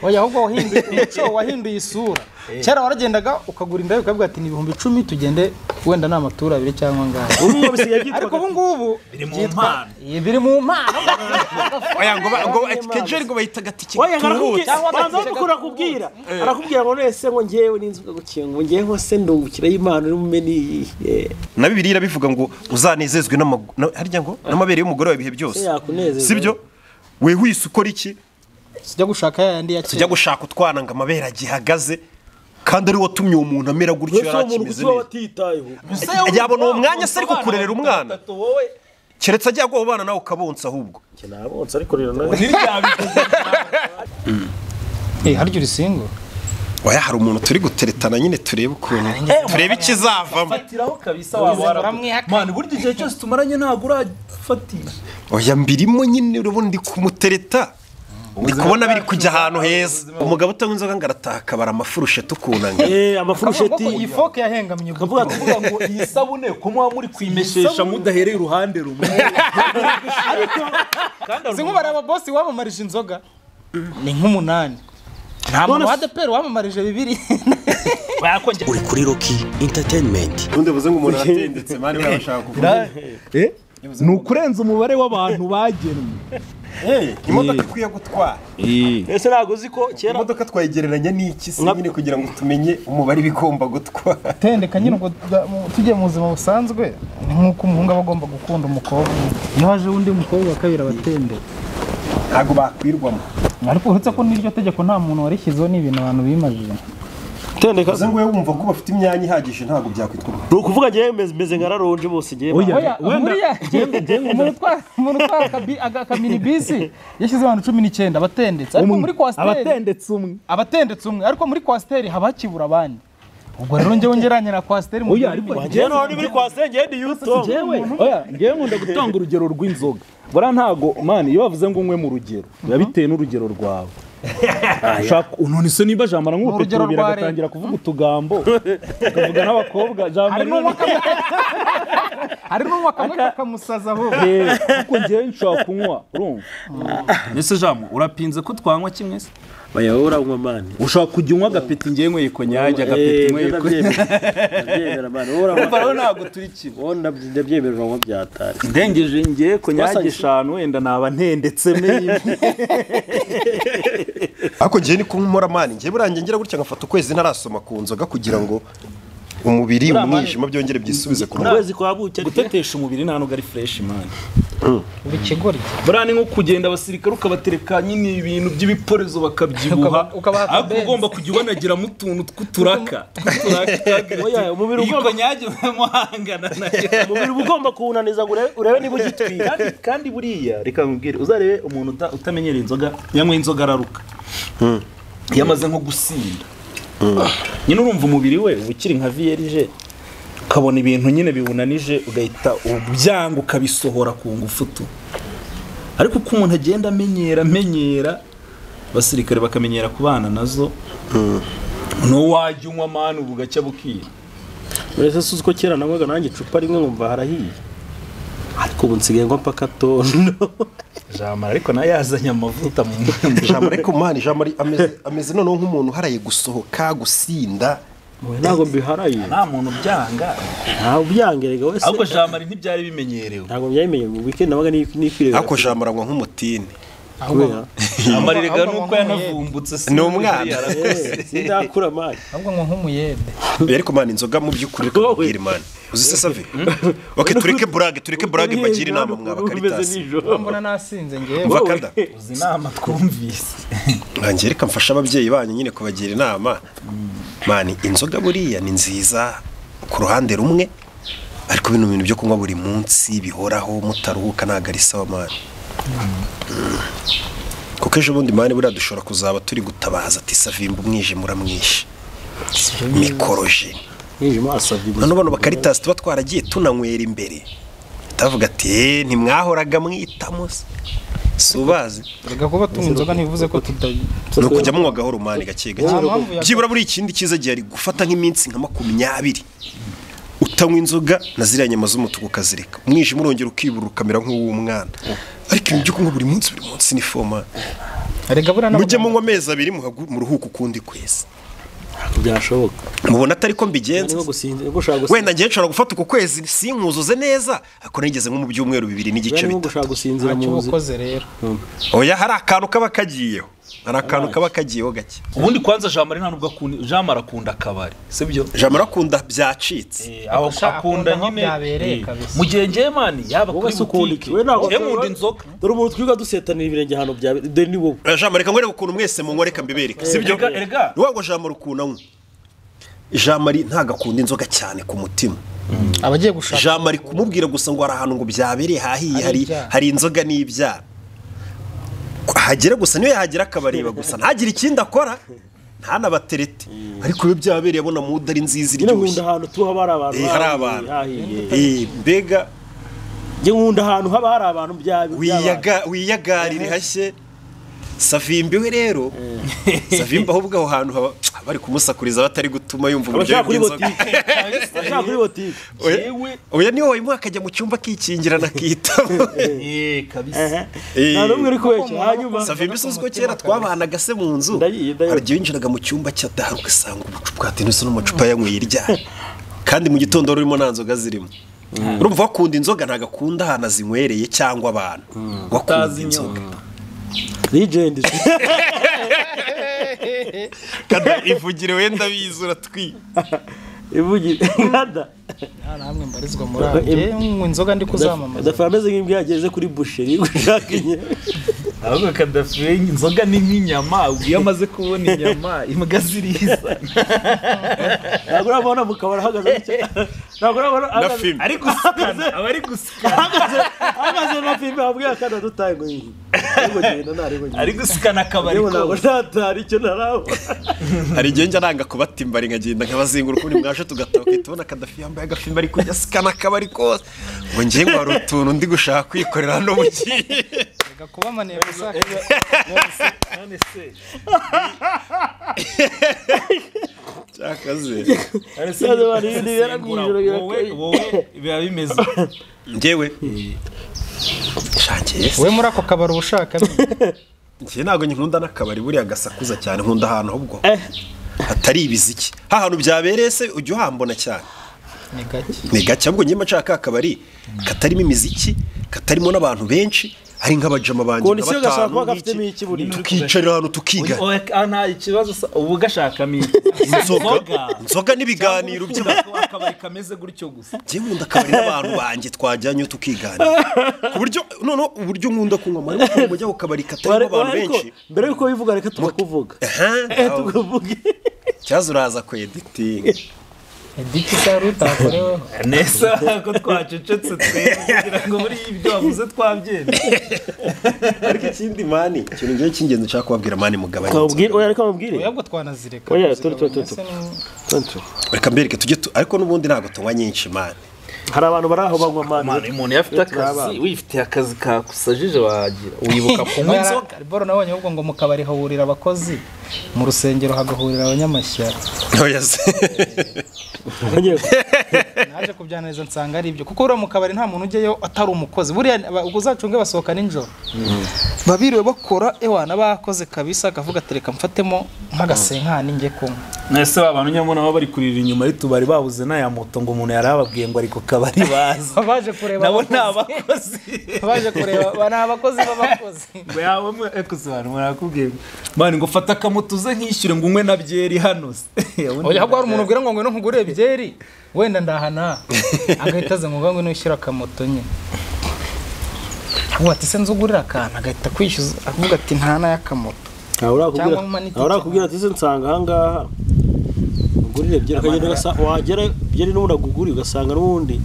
oya ahubwo wahinduye isura cyara waragendaga ukagura indaya ukavuga ati ni 10,000 tugende wenda na amatura 2 cyangwa ngaho ubu bisigaye gitwa ariko ubu ngubu biri mu mpano oya ngo kejeri ngo bahita gatiki oya banza bakura kubwira arakubwira ngo nese ngo ngewe n'inzuga gukinga ngo ngewe hose ndungukira y'Imana n'umumeni na Bibiliya bivuga ngo uzanezezwe harya ngo n'amabere y'umugore wa bihe byose sibyo we wise ukora iki sijya gushaka yandi yake sijya gushaka utwana ngo amabere agihagaze kandi ari watumye umuntu amera gutyo yarakimeze yabona uwo mwanya se ariko kurerera umwana keretse ajya go bana nawe ukabonsa ahubwo nabonsa ariko rero nawe haryo risingo oya hari umuntu turi guteretana nyine turebe ukuntu turebe ikizavamo fatiraho kabisa wabara man buryo igihe cyose tumaranye ntago urafatisha oya mbirimo nyine urubundi kumutereta ndi kubona biri kujya ahantu heza umugabo utangunzaga ngarataka bara amafurushe tukunanga amafurusheti iyi foke yahengamye ukavuga ngo iyi sabune ko mwa muri kwimeshesha mudahereye uruhande rumwe sinkubara aba boss wamamarije inzoga ni nk'umunani nta muntu wadepera wamamarije 2 bakonje uri kuri Rocky Entertainment undi buze ngo umuntu atendetse mari barashaka kuvuga nukurenza umubare w'abantu bagenwe imodoka ikwiye gutwara ese nago ziko kera imodoka twayigereranya n'iki se nyine kugira ngo tumenye umubare bigomba gutwara tendeka nyine ngo tujye mu buzima busanzwe nkuko umuhungu abagomba gukunda umukobwa iyo haje undi mukobwa akabira abatende ntago bakwirwamo ariko uretse ko n'iryo tegeko nta muntu warishyizeho n'ibintu abantu bimajije tendeka ze ngo wumva ko bafite imyanya ihagije ntago byakwitwa ukuvuga ngiye meze ngararonje bose ngiye oya wenda umuntu twara akamini bisi yashyize abantu 19 abatendetse ariko muri kwasteri abatendetse umwe ariko muri kwasteri habakibura abandi ubwo rero ngewe ngeranye na kwasteri oya ariko ngewe none muri kwasteri ngiye ndi yuto oya ngewe nkunda gutanga urugero rw'inzoga bora ntago man iyo bavuze ngo umwe mu rugero yabiteye n'urugero rwawe shaka unone se niba jamara nk'upeto biragatangira kuvuga utugambo ukavuga n'abakobwa jamara hari n'uwakameka kamusaza aho kuko ngiye nshaka kunywa urumva nese jamu urapinze ko twanywa kimwe se baya uranywa mani ushaka kujya unywa agapeti ngiye nkwe konyaje agapeti nkwe ndabyemera mani uranywa ntago turi kimwe wona ndabyemerera ngo byatari ndengeje ngiye konyaje 5 wenda naba ntendetse me ako ngiye ni kumura mani ngiye burangiye ngira gutya ngafata ukwezi ntarasoma ku nzoga kugira ngo umubiri umwijima byongere byisubize ku kwezi kwa bucya gutetesha umubiri nta nuga ari fresh man bikigori burani nko kugenda abasirikare ukabatereka nyine ibintu by'ibiporezo bakabyibuha ariko ugomba kujya ubanagira mu tuntu tw'uturaka oya umubiri ugomba konyaje muhangana nayo umubiri ugomba kuwunaniza ngo urebe niba ugitwira kandi buriya reka nkubwire uzarebe umuntu utamenyera inzoga yamwe inzoga araruka yamaze nko gusinda nyine urumva umubiri we ukiri nka vierge ukabona ibintu nyine biwunanije ugahita ubyanga ukabisohora ku ngufutu ariko uko umuntu agenda amenyera basirikare bakamenyera kubana nazo no wajya unywa mani ubugacya bukira uretse suko kera nangwaga nanjye icupa rimwe ngumva harahiye ariko ubu nsigaye ngo mpaka tondo jamara ariko nayo yazanye amavuta mu jamara ariko mani jamara ameze noneho nk'umuntu haraye gusohoka gusinda ntago mbiharaye nta muntu byanga nta ubyangerega wese ahubwo jamara ntibyari bimenyerewe ntago byayimenye weekend nabaga n'ifire ako jamara ngo nk'umutini amariraga nuko yanavumbutse ni umwana sindakura mani ahubwo ngo nk'umuyede ariko mani inzoga mu by'ukuri kubwira mani uzi se save okay tureke brage bagira inama mwabakaritasi mbona nasinze ngewe vakada uzi inama twumvise ngange reka mfasha ababyeyi banyu nyine kubagira inama mani inzoga buriya ni nziza ku ruhande rumwe ariko bino bintu byo kunywa buri munsi bihoraho mutaruhuka nagarisa wa mani kuko ejo bundi mani buriya dushobora kuzaba turi gutabaza ati Savimbi umwijima uramwishe Mikorojeni none bano bakaritasi tuba twaragiye tunanywera imbere tavuga ati ntimwahoraga mwitamo subazi rega kuba tunywa inzoga ntibivuze ko no kujya munywa gahoro mani gake byibura buri ikindi kiza gihe ari gufata nk'iminsi nka 20 utanywa inzoga na ziriya nyama z'umutuku kazireka umwijima urongera ukibura ukamera nk'uw'umwana ariko ibyo kunywa buri munsi ni foma mujye munywa amezi abiri mu ruhuko ukundi kwezi byashoboka mubona atari ko mbigenza wenda ngiye nshobora gufata uku kwezi sinkuzuze neza ariko nigeze nko mu byumweru 2 n'igice bitatu gushaka gusinzira mu ukoze rero oya hari akantu kaba kagiyeho gake ubundi kwanza Jamari nta nubwo Jamari akunda akabari sibyo Jamari akunda byacitse aho akunda nyine mu gihe njemani yaba kuri butike nkunda inzoga dore umuntu twiga dusetanira ibirenge hano bya de ni wowe Jamari kangwere ukuntu mwese mu nkoreka mbibereka sibyo ruwago Jamari ukuntu Jamari ntagakunda inzoga cyane ku mutima abagiye gushaka Jamari kumubwira gusa ngo ari ahantu ngo byabereye hahiye hari inzoga n'ibya hagera gusa niyo yahagera akabareba gusa ntagira ikindi akora ntanabaterete ariko iyo byabereye abona muda ari nziza iryoshye ahantu tuha bari abantu hari abantu mbega nge nkunda ahantu haba hari abantu wiyagarire hashye Savimbi we rero Savimbi ahubwo aho hantu bari kumusakuriza batari gutuma yumva uburyo bw'inzoga ashaka kuri botike oya niyo wayimuha akajya mu cyumba kikingirana akitamo kabisa nta n'umwe uri kubeshya hanyuma Savimbi suzko kera twabanaga se mu nzu aryo yinjiraga mu cyumba cy'adaharuka ugasanga ubucupa bwatenuse n'amacupa yanyweye irya kandi mu gitondo rurimo nta nzoga zirimo urumva wakunda inzoga ntagakunda ahantu azinywereye cyangwa abantu wakunda inzoga legend kada ivugire wenda bizura twi ivugire kada namwe mbarizwa muri aho inzoga ndi kuzamamaza dafa ameze nk'imbwa yageze kuri boucherie gushaka inyama ahubwo kadafi inzoga ni nk'inyama ugiye amaze kubona inyama imbwa ziriza ntabwo urabona mukabara hagaze ntabwo urabona ari gusikana abari gusikana hagaze na filime abwiye akana dutaye ngo ari gusikana akabari ko ntabwo natari icyo narabo hari igihe njya nanga kubatimbari nkagenda nkabazingura ukuntu mwaje tugataha ukitubona Kadafi yambaye agafimba ari kujya asikana akabari kose ngo ngiye ngo hari utuntu ndi gushaka kwikorera no mu gihe kuba maneko saka none se cyakaze wowe biba bimeze ngewe shakiye we muri ako kabari ubushaka ngiye ntago nkunda n'akabari buriya gasakuza cyane nkunda ahantu ahubwo hatari ibiziki ahantu byabereye se ujye uhambona cyane ni gake ahubwo ngiye macaka akabari katarimo imiziki katarimo n'abantu benshi ari nk'abajama banje batanu tukicara ahantu tukiga nta ikibazo ubu gashakamo inzoga n'ibiganiro by'akabari kameze gutyo gusa ngiye nkunda akabari n'abantu banje twajyanye tukiganira ku buryo none uburyo nkunda kunywa amara ko mujya ku kabari katarimo abantu benshi mbere yuko bivuga reka tukakuvuga tukavuga cyazo uraza ku editing editi saruta korewe nesa ko twacecetse kugira ngo muri ibyo wavuze twabyenda ariko ikindi mani ikintu ngiye cy'ingenzi nshaka kubabwira mani mugabanye oya reka mubwire yabwo twanazireka oya reka mbereke tujye ariko nubundi ntago tunywa nyinshi mani hari abantu baraho banywa mani umuntu yafite akazi wifitiye akazi kakusajije wagira wibuka kunywa inzoga boro nabonye ahubwo ngo mu kabari hahurira abakozi mu rusengero hagahurira abanyamashyara oya se naje kubyanariza nsanga ari ibyo kuko uri mu kabari nta muntu ujyeyo atari umukozi buriya uzacunge basohoka ninjoro babiriwe bakora ewana bakoze kabisa akavuga tereka mfatemo nk'agasenkani njye kunywa nese abantu nyamuna baba bari kurira inyuma y'itubari babuze n'aya moto ngo umuntu yarababwiye ngo ariko kabari baza baje kureba nabo ni abakozi baje kureba ni abakozi b'abakozi ngo yawe mwe ekusobanura murakubwiye mani ngo fata akamoto uze nkishyure ngo unywe na byeri hano oya ahubwo hari umuntu ubwira ngo ngwino nkugure byeri wenda ndahana agahita aza ngo ngwino ushyira akamoto nye ati se nzugurira akantu agahita kwishyuza avuga ati ntana y'akamoto urakubwira ati se nsanga ahangaha ugurire byeri akagenda wagera byeri n'ubundi agugurira ugasanga n'ubundi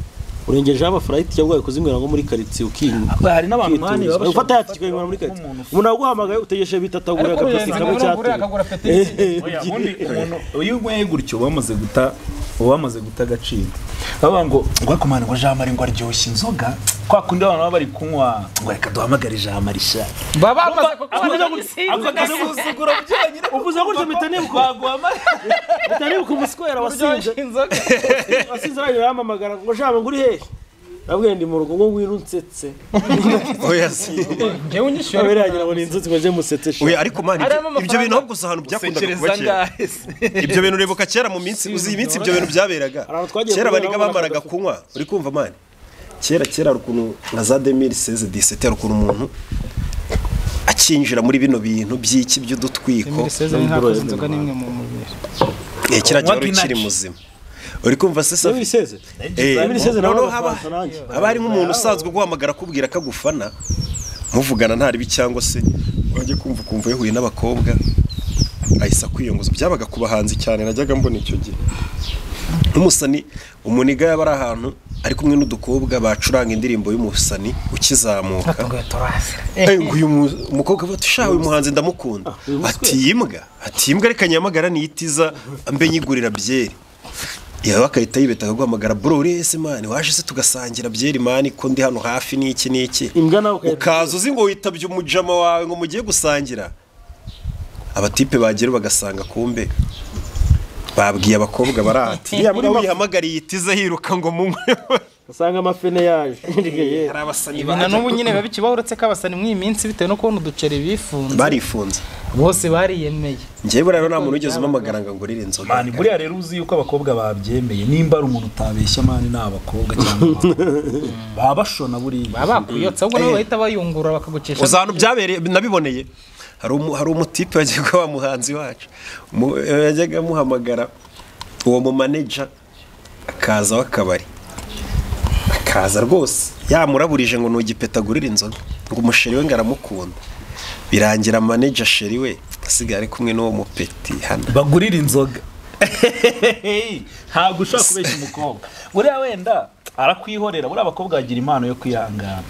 urengejeho amafarayiti cyangwa ukazinywera nko muri karitsiye ukinga hari n'abantu mani baba ufata yakikwenywera muri karitsiye umuntu aguhamagaye utegeshe bitatagura agapesi kamwe cyateye oya ubundi umuntu iyo unyweye gutyo wamaze guta agaciro baba ngo akomana ngo Jamari ngo aryoshye inzoga kwa kundi abantu baba bari kunywa ngo reka duhamagare Jamari sha baba bamaze ako gasuzuguro byonyine uvuze gutyo mitanibuka umuswera wasinze wasinze arayo yamamagara ngo Jamari ngo uri hehe nabwo ndi mu rugo ngo wirunsetse oya si njyewe unyishyura aberagira ngo ninzutse ngo je musetse oya ariko mani ibyo bintu ahubwo ahantu byakundaga kuba kera ibyo bintu uribuka kera mu minsi uzi iminsi ibyo bintu byaberaga kera bariga bamaraga kunywa uri kumva mani kera rukuntu nka za 2016 17 rukuntu umuntu akinjira muri bino bintu by'iki by'udutwiko inzoga nimwe mu mubiri kera gihe ukiri muzima uri kumva se Safi 2016 noneho haba hari nk'umuntu usanzwe guhamagara akubwira ko agufana muvugana ntari cyangwa se wajye kumva yahuye n'abakobwa ahisa kwiyongoza byabaga kubahanzi cyane najyaga mbona icyo gihe umusani umuniga yaba ari ahantu ari kumwe n'udukobwa bacuranga indirimbo y'umusani ukizamuka uyu umukobwa batushawe umuhanzi ndamukunda ati imbwa reka nyamagara niyitiza mbe nyigurira byeri yawe akahita yibeta akaguhamagara bro uri ese mani waje se tugasangira byeri mani ko ndi hano hafi n'iki ukaza uzi ngo witabye umujama wawe ngo mugiye gusangira abatipe bagera bagasanga kumbe babwiye abakobwa barati yambwa wihamagariye itiza hiruka ngo munywe usanga amafene yaje hari abasani bana n'ubu nyine babikibaho uretse ko abasani mu iminsi bitewe no kubona uduceri bifunze barifunze bose bariyemeye njyewe rero nta muntu ugeze umamagara ngo ngurire inzoga mani buriya rero uzi yuko abakobwa babyemeye nimba ari umuntu utabeshya mani ni abakobwa cyangwa baba bashona buriya baba bakuyotsa ahubwo nabo bahita bayungura bakagucisha uzantu byabereye nabiboneye hari umutipe wagiye kwa muhanzi wacu yajyaga muhamagara uwo mu manager akaza w'akabari akaza rwose yamuraburije ngo nugipetagurira inzoga ngo umusheri we ngaramukunda birangira manager sheri we asigaye ari kumwe n'uwo mupeti hano bagurira inzoga ntabwo ushaka kubeshya umukobwa buriya wenda arakwihorera buriya abakobwa bagira impano yo kwihangana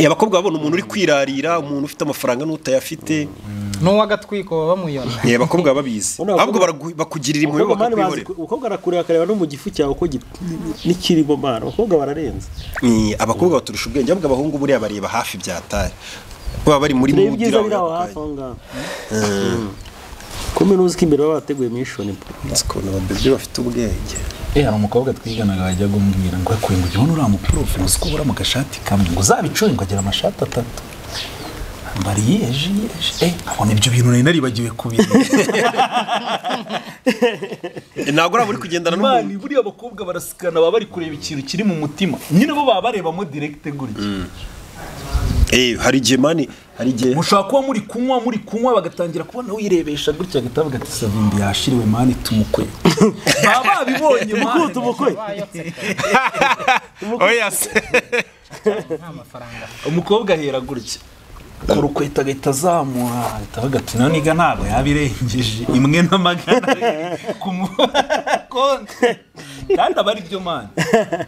abakobwa babona umuntu uri kwirarira umuntu ufite amafaranga n'utayafite n'uwagatwiko baba bamuyona abakobwa babizi ahubwo bakugirira impuhwe bakakwihorera umukobwa arakureba akareba no mu gifu cyawe uko n'ikirimo mana abakobwa bararenze abakobwa baturusha ubwenge ahubwo abahungu buriya bareba hafi byatari baba bari muri mudira kome nuzi ko imbere baba bateguye mission sikona ababyeyi bafite ubwenge hari umukobwa twiganaga wajya gumbwira ngo akuye ngo ujye uriya muprofe uzi ko ubura mu gashati kamwe ngo uzabicoye ngo agira amashati 3 mbariyeje abona ibyo bintu nari naribagiwe kubira ntabwo uri kugendana n'umuntu buriya abakobwa barasikana baba bari kureba ikintu kiri mu mutima nyine bo baba barebamo direct gutya hari igihe mani hari igihe mushaka kuba muri kunywa bagatangira kubona wirebesha gutya gatavuga ati Savimbi yashiriwe mani tumukwe baba babibonye mani tumukwe oya se nta mafaranga umukobwa ahera gutya urukweta gahita azamura itavuga ati none niga ntabwo yabirengeje imwe n'amagana konti kandi aba ari byo mani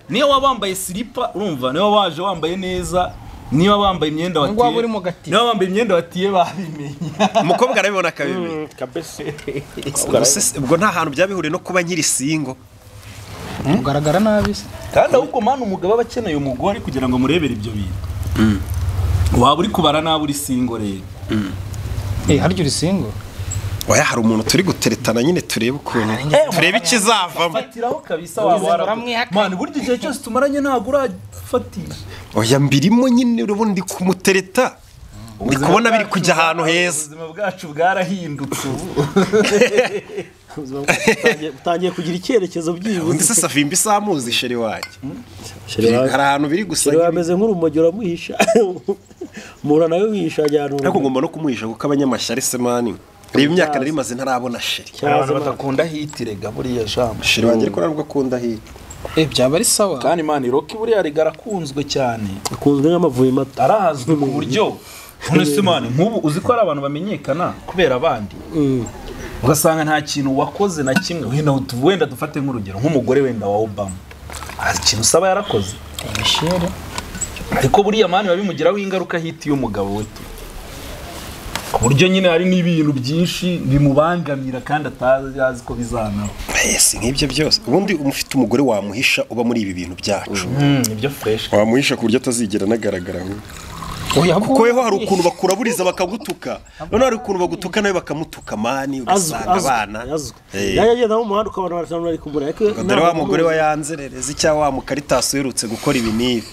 niyo waba wambaye silipa urumva niyo waje wambaye neza niba bambaye imyenda watiye niba bambaye imyenda watiye babimenye umukobwa arabibona akabimenya ubwo nta hantu byabihuriye no kuba nkiri singo kugaragara nabi kandi ahubwo mani umugabo aba akeneye umugore kugira ngo murebere ibyo bintu waba uri kubara nabi uri singo rero harya uri singo oya hari umuntu turi guteretana nyine turebe ukuntu turebe ikizavamo fatiraho kabisa waba mani burya igihe cyose tumaranye ntabwo urafatisha oya mbirimo nyine urabona ndi kumutereta ndi kubona biri kujya ahantu heza ubuzima bwacu bwarahindutse ubu utangiye kugira icyerekezo by'ibuze ndetse Savimbi samuzi sheri waje hari ahantu biri gusa sheri wameze nk'urumogi uramuhisha mura nawe wihisha ajyana ariko ngomba no kumuhisha kuko abanyamashyari se mani reba imyaka nari maze ntarabona sheri abantu badakunda hitirega buriya jambo sheri wanjye ariko nabwo akunda hiti byaba ari sawa kandi mani Rocky buriya rigarakunzwe cyane akunzwe nk'amavuye mato arazwi mu buryo none se mani nk'ubu uzi ko ari abantu bamenyekana kubera abandi ugasanga nta kintu wakoze na kimwe wenda dufate nk'urugero nk'umugore wenda wa Obama hari ikintu usaba yarakoze Michelle ariko buriya mani babimugiraho ingaruka hiti y'umugabo we ku buryo nyine hari n'ibintu byinshi bimubangamira kandi atazi ko bizanaho si nk'ibyo byose ubundi umufite umugore wamuhisha uba muri ibi bintu byacu ibyo fresh wamuhisha ku buryo atazigera anagaragara kuko weho hari ukuntu bakuraburiza bakagutuka none hari ukuntu bagutuka nawe bakamutuka mani ugasanga abana yagenda mu muhanda ukabona abantu bari kumura dore wa mugore wa yanzerereza icyaha wa mukaritasi uherutse gukora ibi n'ibi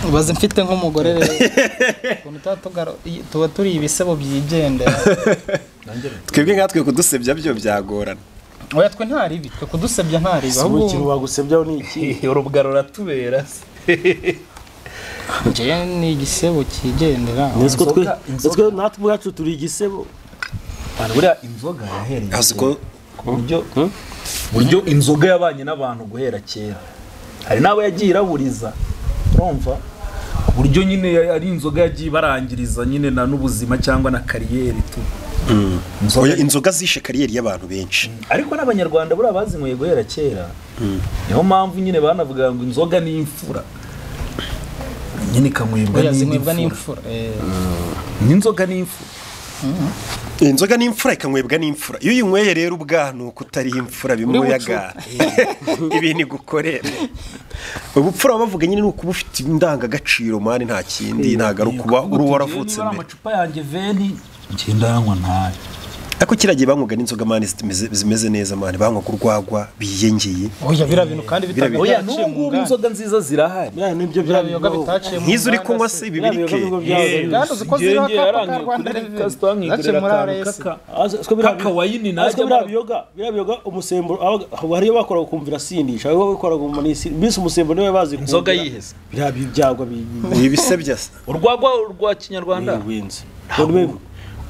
ubaze mfite nk'umugore rero tuba turi ibisebo byigendera twebwe nkatwe kudusebya byo byagorana oya twe ntari ibi twe kudusebya ntari ibi ahubwo ikintu bagusebyaho ni iki urubwa ruratubera nje ni igisebo kigendera twe natwe ubwacu turi igisebo buriya inzoga yahereye aziko buryo inzoga yabanye n'abantu guhera kera hari nabo yagiye iraburiza urumva buryo nyine ari inzoga yagiye barangiriza nyine na n'ubuzima cyangwa na kariyeri tu inzoga zishe kariyeri y'abantu benshi ariko n'abanyarwanda buriya bazinyweye guhera kera niyo mpamvu nyine banavuga ngo inzoga ni imfura nyine ikanywebwa n'imfura n'inzoga ni imfura inzoga ni imfura ikanywebwa n'imfura iyo uyinyweye rero ubwantu kutari imfura bimuyaga ibintu gukorera ubupfura bavuga nyine nuko ufite indangagaciro mani nta kindi ntaga rukuba uri waravutse mbere amacupa yanjye veni ngenda yanywa ntayo ako kiragiye banywaga n'inzoga mani zimeze neza mani banywaga urwagwa biyengeye oya bira bintu kandi oya n'ubwo inzoga nziza zirahari nibyo birabiyoga bitaciye mu nk'izo uri kunywa se bibirike kandi uziko zira kaka Rwanda kaka wayini najya birabiyoga umusemburo hariyo bakora kumvira sindisha aho bakora mu manisi bise umusemburo niwe bazi inzoga yiheze birabyagwa ibisebya urwagwa rwa kinyarwanda winze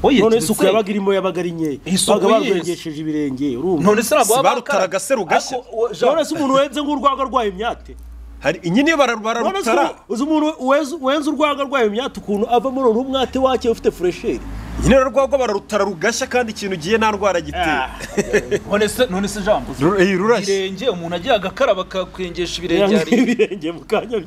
none isuku yabaga irimo yabaga ari nke baga barwengesheje ibirenge urumva none se nagwa barutaraga se rugashya none se umuntu wenze ng'urwaga rwaye imyate hari inyine bararutara uzi umuntu wenze urwaga rwaye imyate ukuntu ava muri uru mwate wake ufite fresheri nyine rwagwa bararutara rugashya kandi ikintu giye nta ndwara giteye none se jambo irenge umuntu agiye agakaraba akakwengesha ibirenge ari ibirenge mu kanya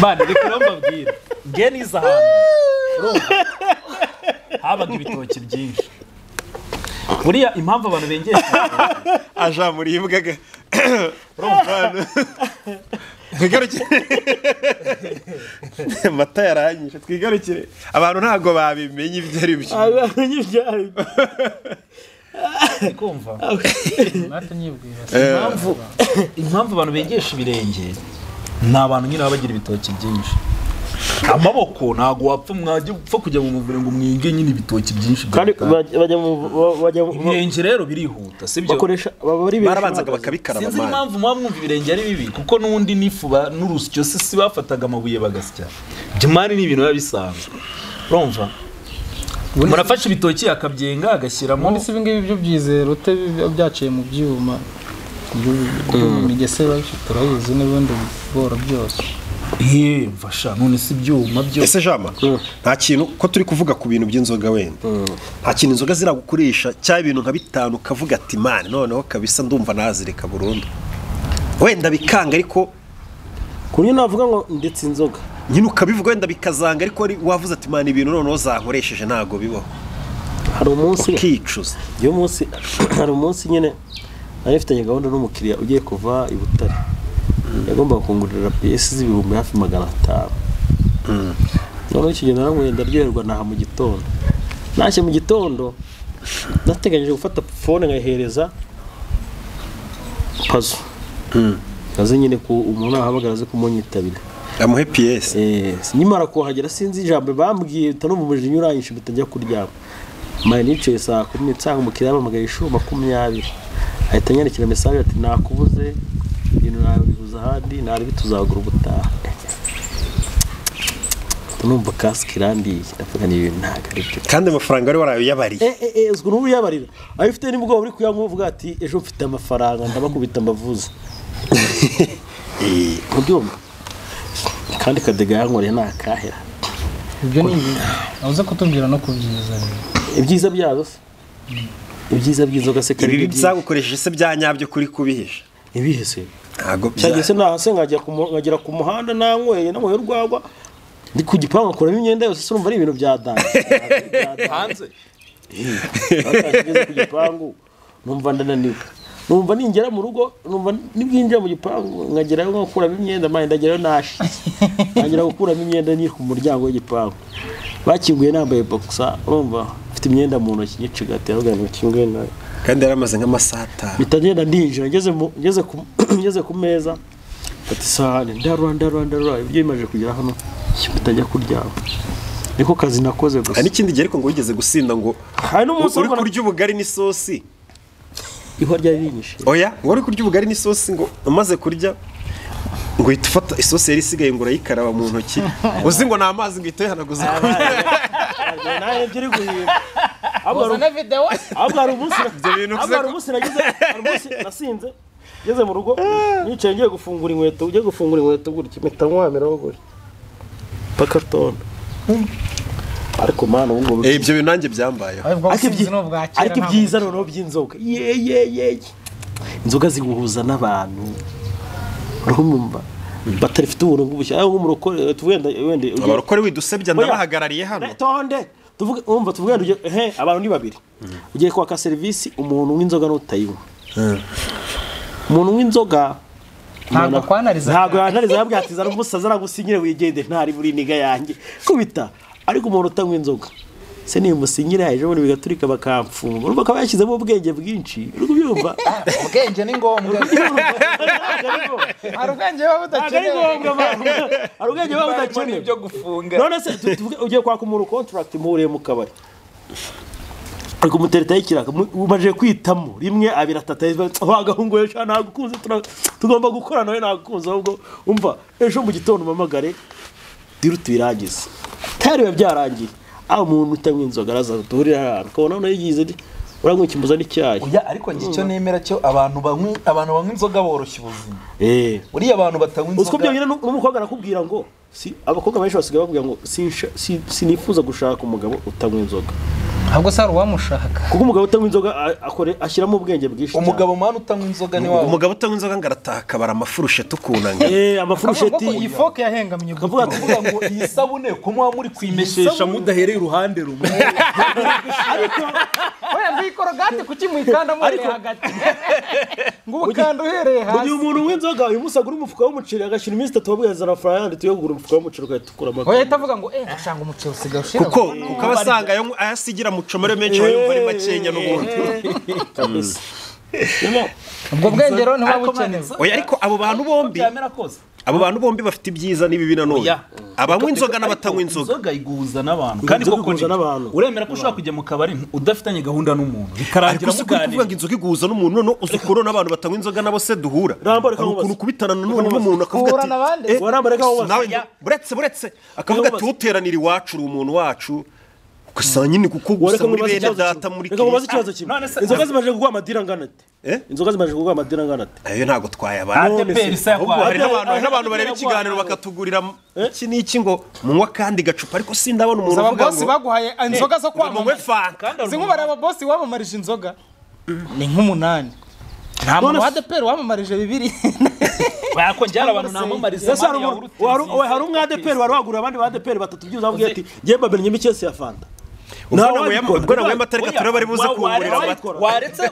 bane reka mbabwira geniza ahantu habaga ibitoki byinshi buriya impamvu abantu bengesha aja muri imbwaga twigarukire mata yaranyishe twigarukire abantu ntago babimenye ibyo ari byo kumva impamvu abantu bengesha ibirenge ni abantu nyine baba bagira ibitoki byinshi amaboko ntago wapfa mwajya upfa kujya mu muvure ngo mwinge nyine ibitoki byinshi kandi bajya ibirenge rero birihuta sibyo bakoresha barabanzaga bakabikaraba sinzi impamvu muba mwumva ibirenge ari bibi kuko n'undi nifuba n'urusyo se bafataga amabuye bagasya by'imari ni ibintu biba bisanzwe urumva murafashe ibitoki akabyenga agashyiramo muri ibi ngibi byo byizero ute byaciye mu byuma migese bafite urayizi n'ubundi bora byose mfasha none si ibyuma byose ese jama nta kintu ko turi kuvuga ku bintu by'inzoga wenda nta kintu inzoga ziragukoresha cyangwa ibintu nka bitanu kavuga ati mani noneho kabisa ndumva nazireka burundu wenda bikanga ariko kuri navuga ngo ndetse inzoga nyine ukabivuga wenda bikazanga ariko wavuze ati mani ibintu noneho zankoresheje ntago bibaho hari umunsi ukicuza iyo munsi hari umunsi nyine narifitanye gahunda n'umukiriya ugiye kuva i Butare yagombaga kungurira PS z'ibihumbi hafi 500 none ikigenda namwe ndaryoherwa naha mu gitondo nashye mu gitondo nateganyije gufata phone ngahereza pazo kaze nyine ku umuntu ahabagaraze kumunyitabira amuhe PS nyimara kuhagera sinzi ijambo bambwiye utanumumuje nyuranyishe bitajya kuryama maye nicaye saa 10 nsanga umukiriya bamagaye 20 ahita nyandikira message ati nakubuze ibintu nawe bibuza handi nari bituzagura ubutaha numva kaskirandi ndavuga ni ibintu ntagaribyo kandi amafaranga ari warayo yabariye uzwo n'ubu yabarira ayifite nibwo uri kuyanywa uvuga ati ejo mfite amafaranga ndabakubita mbavuze mubyumva kandi kadega yankoreye nakahera ibyo ni uza kutubwira no kubyiza ibyiza byazo ibyiza by'inzoga se kari byagukoresheje se byanyabyo kuri kubihisha ibihese ntago cyagese nahase ngagera ku muhanda nanyweye urwagwa ndi ku gipangu akuramo imyenda yose urumva ari ibintu bya dance hanze akageze ku gipangu numva ndananiwe numva ningera mu rugo numva nibwinjira mu gipangu nkagerayo nkakuramo imyenda manje ndagerayo nashi ntangira gukuramo imyenda ni ku muryango w'igipangu bakinguye nambaye boxer urumva mfite imyenda mu ntoki nyicigate ahubwo kinguye na kandi yaramaze nk'amasata bitagenda ndinjira ngeze ku meza ati sahane ndarura ibyo bimaje kugera hano bitajya kuryama niko kazi nakoze gusa n'ikindi gihe ariko ngo wigeze gusinda ngo uri kurya ubugari n'isosi ihwa ryari rinyishe oya ngo uri kurya ubugari n'isosi ngo umaze kurya ngo uhita ufata isosi yari isigaye ngo urayikaraba mu ntoki uzi ngo ni amazi ngo ihita yihanaguza nawe byiri guhimba abwara video abwara umunsi nasinze ngeze mu rugo nicaye ngiye gufungura inkweto gutya mpita nkwamiraho gutya pakaton ariko mana ubu ngo ibyo bintu nanjye byambayeho ariko ibyiza noneho by'inzoga inzoga ziguhuza n'abantu urumva batarifite ubuntu bw'ubushya aho nk'umurokore tuvenda wende abarokore widusebya ndabahagarariye hano tonde tuvuge umva tuvugana abantu ni babiri ugiye kwaka service umuntu w'inzoga n'utayinywa umuntu w'inzoga ntabwo yanariza yabwatiza n'umusaza aragusinyire wigende ntari buri niga yanjye kubita ariko umuntu utanywa inzoga se ni umusinyire yaje muri bigaturika bakamfunga urumva ko yashyizemo ubwenge bwinshi uri kubyumva ubwenge ni ngombwa aruganje baba udakeneye byo gufunga none se ugiye kwaka umuntu contract muhuriye mu kabari ariko umutereta y'ikiraka umaje kwitamo rimwe abira atatu wagahunguye cyane nagukunze tugomba gukora nawe nagukunze ahubwo umva ejo mu gitondo umamagare dirutu iragize tari byarangiye aho umuntu utanywa inzoga araza duhurira ahantu ukabona none yigize uranywa ikimbuza n'icyayi ariko ngicyo nemera cyo abantu banywa inzoga boroshya ubuzima uriya abantu batanywa inzoga usko byonyine n'umukobwa arakubwira ngo si abakobwa benshi basigaye bavuga ngo sinifuza gushaka umugabo utanywa inzoga ahubwo sari uwamushaka kuko umugabo utanywa inzoga ashyiramo ubwenge bwinshi umugabo mana utanywa inzoga ni wawe umugabo utanywa inzoga ngarataha kabara amafurusheti ukunanga amafurusheti iyi foke yahengamye kavuga ngo iyi sabune ko muba muri kwimeshesha mudahereye uruhande rumwe ariko oya mbikorogate kuki mwikanda muri hagati ngo ukanda uhereye hasi uyu muntu w'inzoga uyu musagura umufuka w'umuceri agashira iminsi 3 abweza amafaranga tuyogura umufuka w'umuceri ugatukura amaguru oya itavuga ngo ashanga umuceri usigaye ushira kuko abasanga ayasigira mucomere menshi bayumva ari makenya n'ubundi kabisa ubwo bwenge rero ntiwabukeneye oya ariko abo bantu bombi bafite ibyiza n'ibibi nanone abanywa inzoga n'abatanywa inzoga iguhuza n'abantu kandi koko uremera ko ushobora kujya mu kabari udafitanye gahunda n'umuntu bikarangira muganira kuvuga ngo inzoga iguhuza n'umuntu none uzukuro n'abantu batanywa inzoga nabo se duhura ukuntu kubitana none n'umuntu akavuga ati buretse akavuga ati uteranira iwacu uri umuntu wacu gusa nyine kuko gusa muri bene data muri inzoga zimaje kugwa amadira ngana inzoga zimaje kugwa amadira ngana ayo ntago twayabana hari n'abantu bareba ikiganiro bakatugurira iki n'iki ngo munywa kandi gacupa ariko sindabona umuntu uvuga ngo baguhaye inzoga zo kwamamaza zinkubaraba boss wamamarije inzoga ni nk'umunani nta muntu wa DPR wamamarije 2 bako njyara abantu namamariza hari umwe DPR wari wagura abandi ba DPR batatu byuza avuga ati ngiye mbabere nyimikese ya Fanta ubwo nawe matarika turabari buze kungurira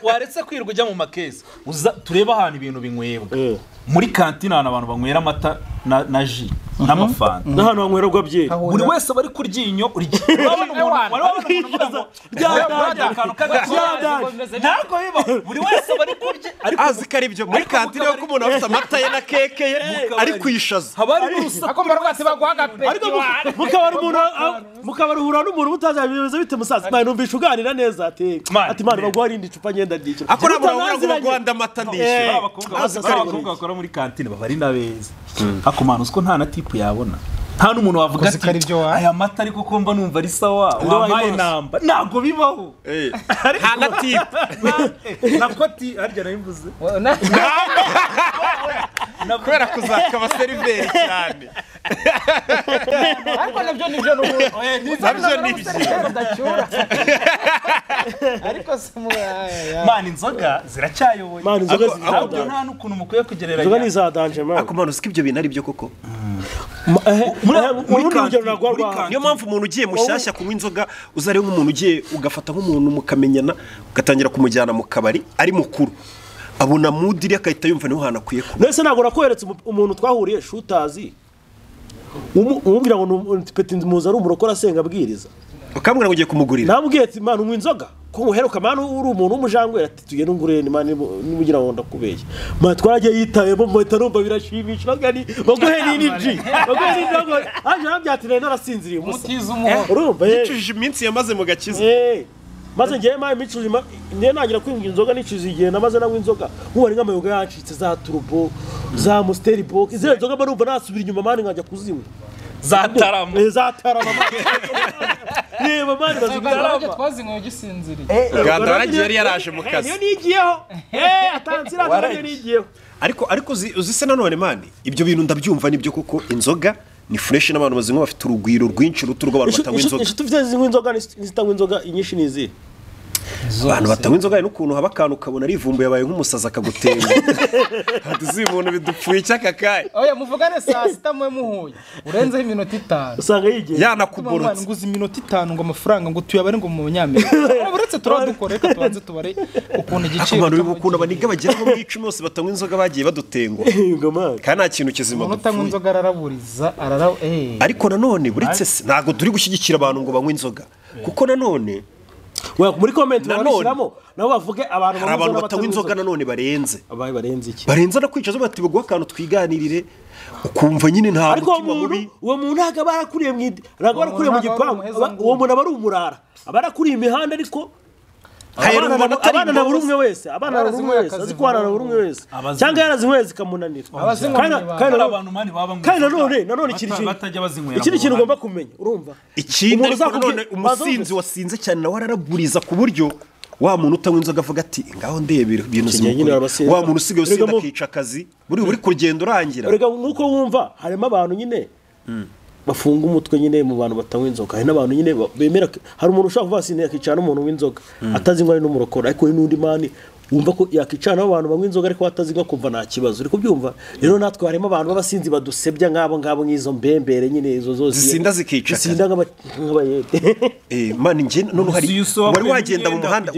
waretse kwirwa ujya mu makesi uza tureba ahantu ibintu binywebwa muri kantine abantu banywera amata na ji n'amafanta n'ahantu banywerwa byeri buri wese bari kuryinyo buri wese bari kurya azi ko ari byo muri kantine yo kumuntu afite amata ye na keke ye ari kwishaza mukabaruhura n'umuntu mutazabiza bite musaza mwana numvisha uganira neza ati mwana baguha rindi cupa ngenda ndicyo akora mu Rwanda amata ndishe abakobwa bakora muri kantine baba ari nabeza akomana usko nta na tipu yabona nta n'umuntu wavuga ati aya mata ariko ko mba numva ari sawa wambaye namba ntago bibaho nta na tipu nakoti harya nayivuze kubera kuzakaba seriveri cyane ariko nabyo nibyo ariko man inzoga ziracyayoboye man inzoga zirabyo nta n'ukuntu mukwiye kugereranya inzoga ni za danger man akomana usiko ibyo bintu ari byo koko niyo mpamvu umuntu ugiye mushyashya kunywa inzoga uzari nk'umuntu ugiye ugafata nk'umuntu mukamenyana ugatangira kumujyana mu kabari ari mukuru abona mudiri akahita yumva niho hanakwiye ko nese ntabwo nakweretse umuntu twahuriye shutazi umubwira ngo peti muza ari umurokora asenga abwiriza ukambwira ngo ugiye kumugurira namubwiye ati mana unywa inzoga ko muheruka mana uri umuntu w'umujangwe ati tugende ngurire ni mana nimugira ngo ndakubeshya mana twaragiye yitayemo mpita numva birashimisha ngani baguhe n'inji aje nabyatire narasinziriye umutiza umuhoro urumva yicujije iminsi yamaze mu gakiza maze ngiye maye micuje ndiye nagira kwinga inzoga nicuze igihe namaze nanywa inzoga nkubari nk'amayoga yancitse za turbo za musteri box izo nzoga barumva nasubira inyuma mani nkajya kuzinywa zatarama yeba mani bazigarama twazinyoye gisinziriye Ganda waragiye yari yaraje mu kazi niyo nigiyeho atanzira ntabwo nigiyeho ariko uzise nanone mani ibyo bintu ndabyumva nibyo kuko inzoga ni fresh n'abantu bazinywa bafite urugwiro rwinshi ruturwa abantu batanywa inzoga tufite zinywa inzoga n'izitanywa inzoga inyinshi nizi abantu batanywa inzoga n'ukuntu haba akantu ukabona arivumbuye yabaye nk'umusazi akagutenga hatuzi umuntu bidupfuye icyakakaye oya muvugane saa sita mwe muhuye urenzeho iminota 5 usanga yigiye yanakuborotse nguze iminota 5 ngo amafaranga ngo tuyabare ngo mu Nyamerika uretse turadukora reka tubanze tubare ukuntu igiciro abantu bikunda abaniga bagera mu 10 bose batanywa inzoga bagiye badutengwa kandi nta kintu kizima gupfuye inzoga araraburiza ariko nanone buretse ntago turi gushyigikira abantu ngo banywe inzoga kuko nanone muri comment barishiramo nabo bavuge abantu batanywa inzoga nanone barenze abaye barenze iki barenze no kwicaza bati baguha akantu twiganirire ukumva nyine nta mutima mubi uwo muntu ntago barakuriye mu gipangu uwo muntu aba ari umurara abarakuriye imihanda ariko abana na buri umwe wese azikwana na buri umwe wese cyangwa yarazinyweye zikamunanira kandi nanone ikindi kintu ugomba kumenya urumva ikindi nanone umusinzi wasinze cyane nawe araraburiza ku buryo wa muntu utanywa inzoga avuga ati ngaho ndebera ibintu zimukora wa muntu usigaye usinda akica akazi buri kugenda urangira rega nkuko wumva harimo abantu nyine bafunga umutwe nyine mu bantu batanywa inzoga hari n'abantu nyine bemera hari umuntu ushaka kuva sinne yakicana n'umuntu w'inzoga atazinywa ari n'umurokora ariko n'undi mani wumva ko yakicana abantu banywa inzoga ariko atazinywa kumva nta kibazo uri kubyumva rero natwe harimo abantu b'abasinzi badusebya ngabo nk'izo mbembere nyine izo zose zisinda zikica zisinda nk'abayede mani nje none hari wari wagenda mu muhanda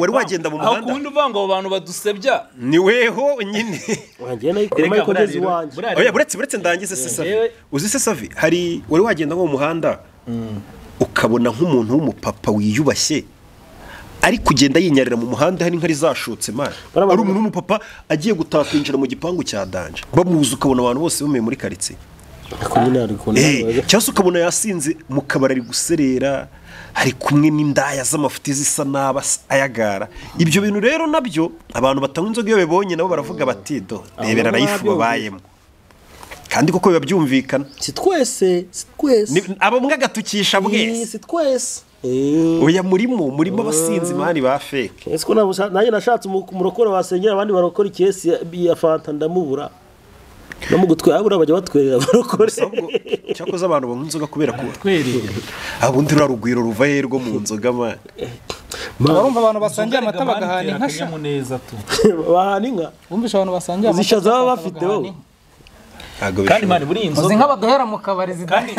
aho kundi uvuga ngo abantu badusebya ni weho nyine wagenda ikomeye ko nezi wanje oya buretse ndangize Savi uzi Savi hari wari wagenda mu muhanda ukabona nk'umuntu w'umupapa wiyubashye ari kugenda yinyarira mu muhanda hari nkari zashutse mani ari umuntu w'umupapa agiye gutakinjira mu gipangu cya danje bamuzi ukabona abantu bose bumeye muri karitsiye cyangwa se ukabona yasinze mu kabari ari guserera hari kumwe n'indaya z'amafuti zisa n'aba ayagara ibyo bintu rero nabyo abantu batanywa inzoga iyo bibonye nabo baravuga bati do rebera nayifu babayemo kandi koko biba byumvikana si twese abo mwagatukisha bwese si twese oya murimo abasinzi mani ba fake ese ko nanjye nashatse umurokore wasengera abandi barokora ikesi ya fanta ndamubura no mu gutwe abura bajya batwerera barokore cyakoze abantu banywa inzoga kubera ko batwerera abundi rurugwiro ruva herwo mu nzoga mani barumva abantu basangiye amata bagahana inka neza tu bahana inka bumvisha abantu basangiye amata zishaza baba bafite bo kandi mani buri inzoga uzi nk'abagahera mu kabari kandi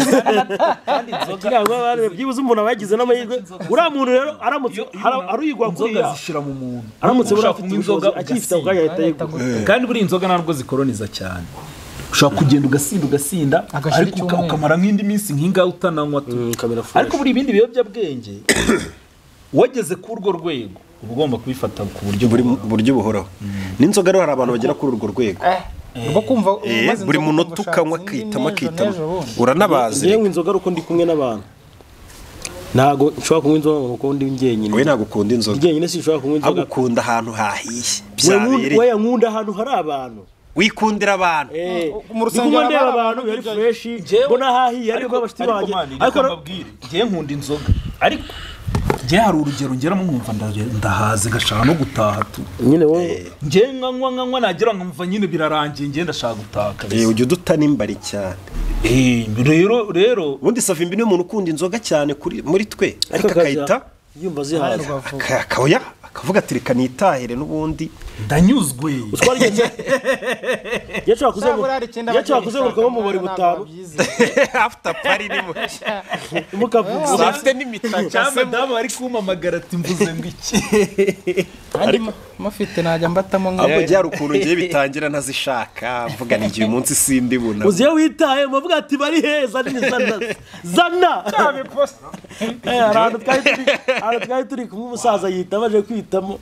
inzoga byibuze umuntu abagize n'amahirwe uriya muntu rero aramutse aruyigwa inzoga zishira mu muntu aramutse burafite inzoga akifite ubwayo ahita yigwa kandi buri inzoga ntabwo zikoroniza cyane ushaka kugenda ugasinda ariko ukamara nk'indi minsi nk'ingaho utananywa ariko buri ibindi biyobyabwenge wageze ku urwo rwego uba ugomba kubifata ku buryo buhoraho n'inzoga rero hari abantu bagera kuri urwo rwego buri munota ukanywa akitamo uranabazi yewe inzoga uko ndi kumwe n'abantu ntago nshobora kunywa inzoga ngo ndi njyenyine we ntago ukunda inzoga njyenyine sinshobora kunywa inzoga agukunda ahantu hahiye we yankunda ahantu hari abantu wikundira abantu mu rusengero ndeba abantu yari fresh mbona hahiye ariko abashiti banjye ariko mbabwire ngiye nkunda inzoga ariko ngiye hari urugero ngeramo nkumva ndahaze ngashaka no gutaha tu nyine wowe ngiye nkanywa nagira nkumva nyine birarangiye ngiye ndashaka gutaha ujye udutana imbari cyane rero ubundi Savimbi ni umuntu ukunda inzoga cyane muri twe ariko akayita yumva zihaza akavuga ati reka nitahire n'ubundi ndanyuzwe yashobora kuzenguruka mu bubari butanu after party ni mukavuga afite n'imitaka cyangwa damu ari kumamagara ati mvuze ngo iki ariko mufite najya mbatamo ahubwo byari ukuntu ngiye bitangira ntazishaka mvuga ni igihe umunsi sindi buna uziye witaye muvuga ati bari heza ni zana ahantu twari turi kumwe umusaza yita baje kwitamo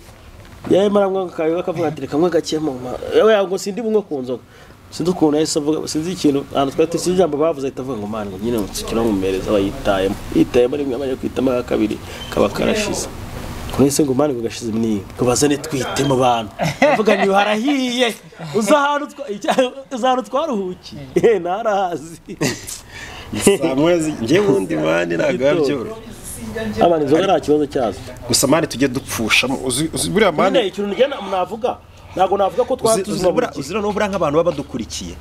yemara mwa akavuga ati reka mwe gakemo yewe ngo sindi bumwe ku nzoga sinzi ukuntu yahise avuga sinzi ikintu ahantu twari tuzi ijambo bavuze ahita avuga ngo mani ngo nyine nsikira mumereza abayitayemo rimwe amaze kwitamo aka kabiri kaba karashize kwese ngo mani ngo gashize mni ngo bazane twite mu bantu avuga ni harahiye uza ahantu twaruhuki narahazi samwezi ngiye wundi mani nagabyoro abana inzoga nta kibazo cyazo gusa mani tujye dupfusha buriya mani ikintu ngena mnavuga ntago navuga ko twatuzira uzira no bura nk'abantu baba badukurikiye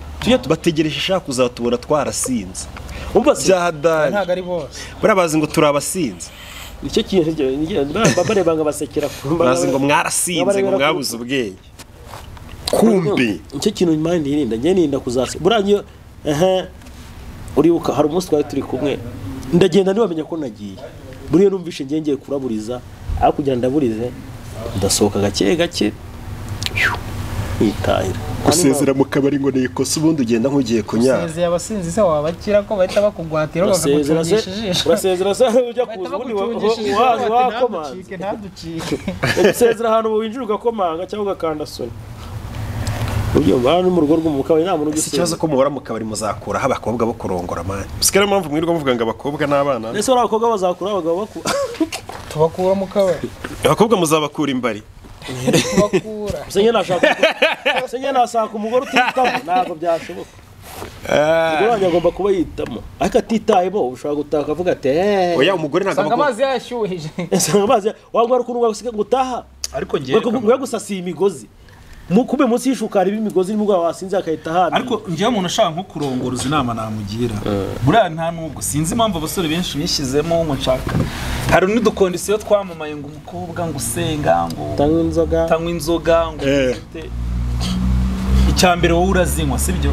bategereje shaka kuzatubona twarasinze umva byahadari ntago ari bose barabazi ngo turabasinze icyo kintu bareba nga basekera bazi ngo mwarasinze ngo mwabuze ubwenge kumbe icyo kintu imana yirinda ngiye ninda kuzase buranyo uribuka hari umunsi twari turi kumwe ndagenda nibamenya ko nagiye buriye numvishe ngiye kuraburiza aho kugira ndaburize ndasohoka gake itahira gusezera mu kabari ngo nikosa ubundi ugenda nk'ugiye kunyara usezeye abasinzi se wabakira ko bahita bakugwatira bakagutungisha ijisho urasezera se ujya kuza ubundi wakomanga ntaducike usezera ahantu winjira ugakomanga cyangwa ugakanda soni uburyo mbana mu rugo rw'umukabari nta muntu ugise ikibazo ko muhora mu kabari muzakura abakobwa bo kurongora mani usikara impamvu mwirirwa muvuga ngo abakobwa n'abana ese abakobwa bazakura abagabo bakura tubakura mu kabari abakobwa muzabakura imbari tubakura senye nashaka umugore utitamo ntabwo byashoboka umugore agomba kuba yitamo ariko atitayemo ushobora gutaka avuga ati oya umugore ntabwo amazi yashyuhije amazi wangwara ukuntu wasiga gutaha ariko ngiye gusasiye imigozi mukube munsi y'ishuka hari imigozi n'umugabo wasinze akahita hano ariko ngiye umuntu ashaka nko kurongoruza inama namugira buriya nta nubwo sinzi impamvu abasore benshi bishyizemo umucaka hari n'udukondisiyo twamamaye ngo umukobwa ngo usenga ngo tanywa inzoga ngo icyambere wowe urazinywa sibyo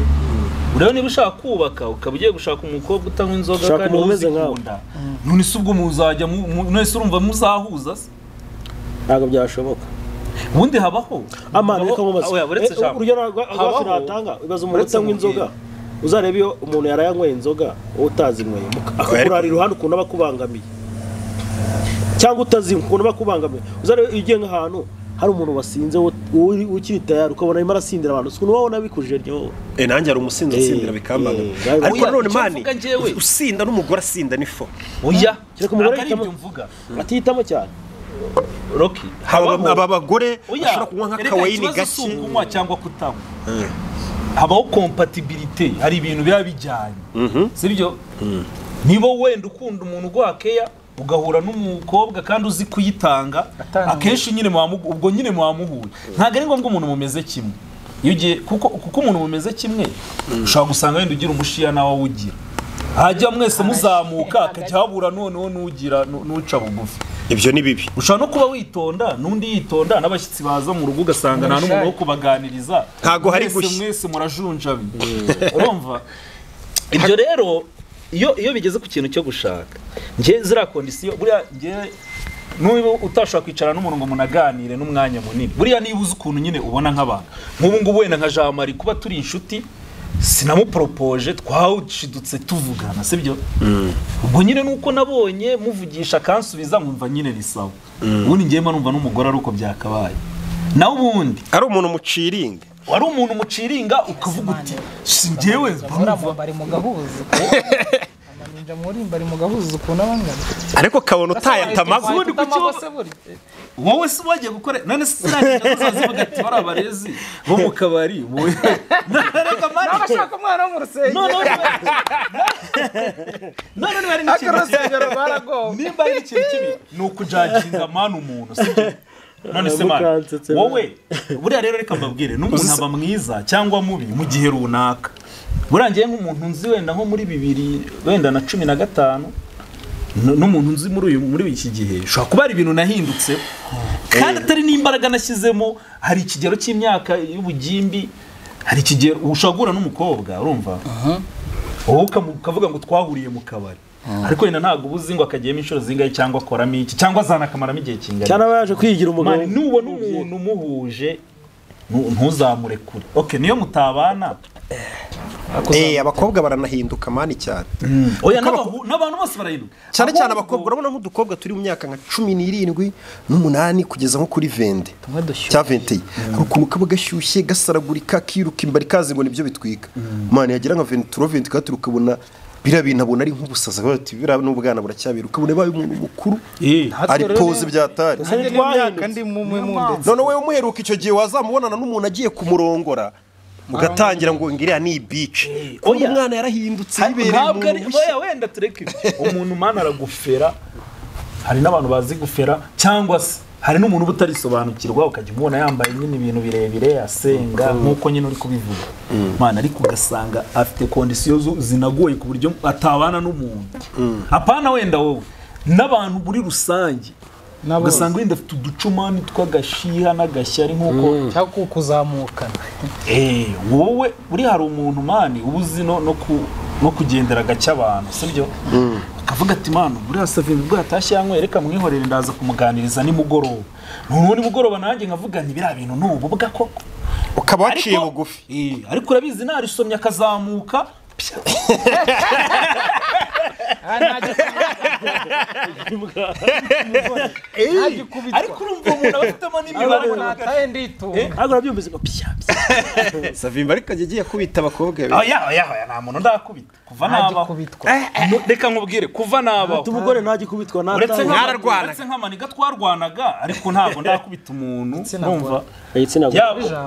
urebe niba ushaka kubaka ukaba ugiye gushaka umukobwa utanywa inzoga kandi uzikunda none se ubwo muzajya none se urumva muzahuza se ntabwo byashoboka ubundi habaho amana reka mumaze urugero rw'afinatanga ibaza umuntu utanywa inzoga uzarebe iyo umuntu yarayanyweye inzoga utazinyweye akakurara iruhande ukuntu aba akubangamiye cyangwa utazinywa ukuntu aba akubangamiye uzarebe iyo ugiye nk'ahantu hari umuntu wasinze ukiri tayari ukabona arimo arasindira abantu ukuntu wowe nabikuje ryo nanjye hari umusinzi usindira bikambangamira ariko none mani usinda n'umugore asinda nifo oya reka umugore atihitamo cyane Rocky aba bagore bashobora kunywa nk'akawayini gake kunywa cyangwa kutanywa habaho compatibility hari ibintu biba bijyanye sibyo niba wenda ukunda umuntu ugwakeya ugahura n'umukobwa kandi uzi kuyitanga akenshi nyine ubwo nyine mwamuhuye ntago ari ngombwa umuntu mumeze kimwe yugiye kuko umuntu mumeze kimwe ushobora gusanga wenda ugira umushiya nawe ugira hajya mwese muzamuka akajya habura noneho n'ugira n'uca bugufi ibyo ni bibi ushobora no kuba witonda n'undi yitonda n'abashyitsi baza mu rugo ugasanga nta n'umuntu wo kubaganiriza ntago hari gushya mwese murajunjabi urumva ibyo rero iyo bigeze ku kintu cyo gushaka nge zira kondisiyo buriya nge n'ubu utashobora kwicara n'umuntu ngo munaganire n'umwanya munini buriya niba uzi ukuntu nyine ubona nk'abantu nk'ubu ngubu wenda nka Jean Marie kuba turi inshuti sinamuporopoje twawushidutse tuvugana sibyo ubwo nyine nuko nabonye muvugisha kansubiza nkumva nyine bisawa ubundi ngiye numva n'umugore ari uko byakabaye nawe ubundi ari umuntu muciringa wari umuntu muciringa ukavuga uti singewe bari mu gahuza amaninja muri bari mu gahuza ukuntu abangana ariko kabona utayatamaze ubundi wowe se wagiye gukora none sinangira zazivuga ati bari abarezi bo mu kabari reka mara abashaka umwana wo mu rusengero none bari n'ikirusengero barago nimba ari ikintu kibi ni ukujajinga manu umuntu sibyo none se mara wowe buriya rero reka mbabwire n'umuntu aba mwiza cyangwa mubi mu gihe runaka burangiye nk'umuntu nzi wenda nko muri 2015 n'umuntu nzi muri iki gihe ushobora kuba ari ibintu nahindutse kandi atari n'imbaraga nashyizemo. Hari ikigero cy'imyaka y'ubugimbi, hari ikigero ushobora guhura n'umukobwa urumva wowe ukavuga ngo twahuriye mu kabari, ariko wenda ntabwo ubuzi ngo akagiyemo inshuro zingahe cyangwa akoramo iki cyangwa azanakamaramo igihe kingana cyane aba yaje kwigira umugabo. nubona umuntu umuhuje ntuzamure kure. Okay, niyo mutabana abakobwa baranahinduka mani cyane. Oya n'abantu bose barahinduka cyane cyane abakobwa. Urabona nk'udukobwa turi mu myaka nka 17 n'umunani kugeza nko kuri 20 cya 20 ukuntu kaba gashyushye gasaragurika kiruka imbari kazi ngo nibyo bitwika mani yagira nka 23 ukabona bira bintu abona ari nk'ubusaza bati bira n'ubwana buracyabira ukabona baye umuntu mukuru ari pose byatari kandi mumwe ndetse none wewe umuheruka icyo gihe wazamubonana n'umuntu agiye kumurongora mugatangira ngo ngiriya ni beach uyu mwana yarahindutse yibereye oya wenda tureke umuntu mana aragufera. Hari n'abantu bazi gufera cyangwa se hari n'umuntu butarisobanukirwa ukajya umubona yambaye nyine ibintu birebire asenga nkuko nyine uri kubivuga mana, ariko ugasanga afite kondisiyo zinagoye ku buryo atabana n'umuntu. Apana wenda wowe n'abantu muri rusange ugasanga wenda afite uducumani twagashiha n'agashyari nkuko cyangwa kuzamukana. Wowe uri hari umuntu mani ubuzi no kugendera gake abantu sibyo akavuga ati manu buriya Savimbi bwo yatashye yanyweye reka mwihorere ndaza kumuganiriza nimugoroba. None nimugoroba nanjye nkavuga nti biriya bintu n'ubu bwa koko ukaba waciye bugufi. Ariko urabizi narisomye akazamuka ariko urumva umuntu abafitemo n'imibare nataye nditunga ariko urabyumvise ngo Savimbi ariko agiye kubita abakobwa oya nta muntu ndakubita kuva nabaho. Reka nkubwire kuva nabaho umugore ntagikubitwa uretse nk'amaniga twarwanaga ariko ntabwo ndakubita umuntu numva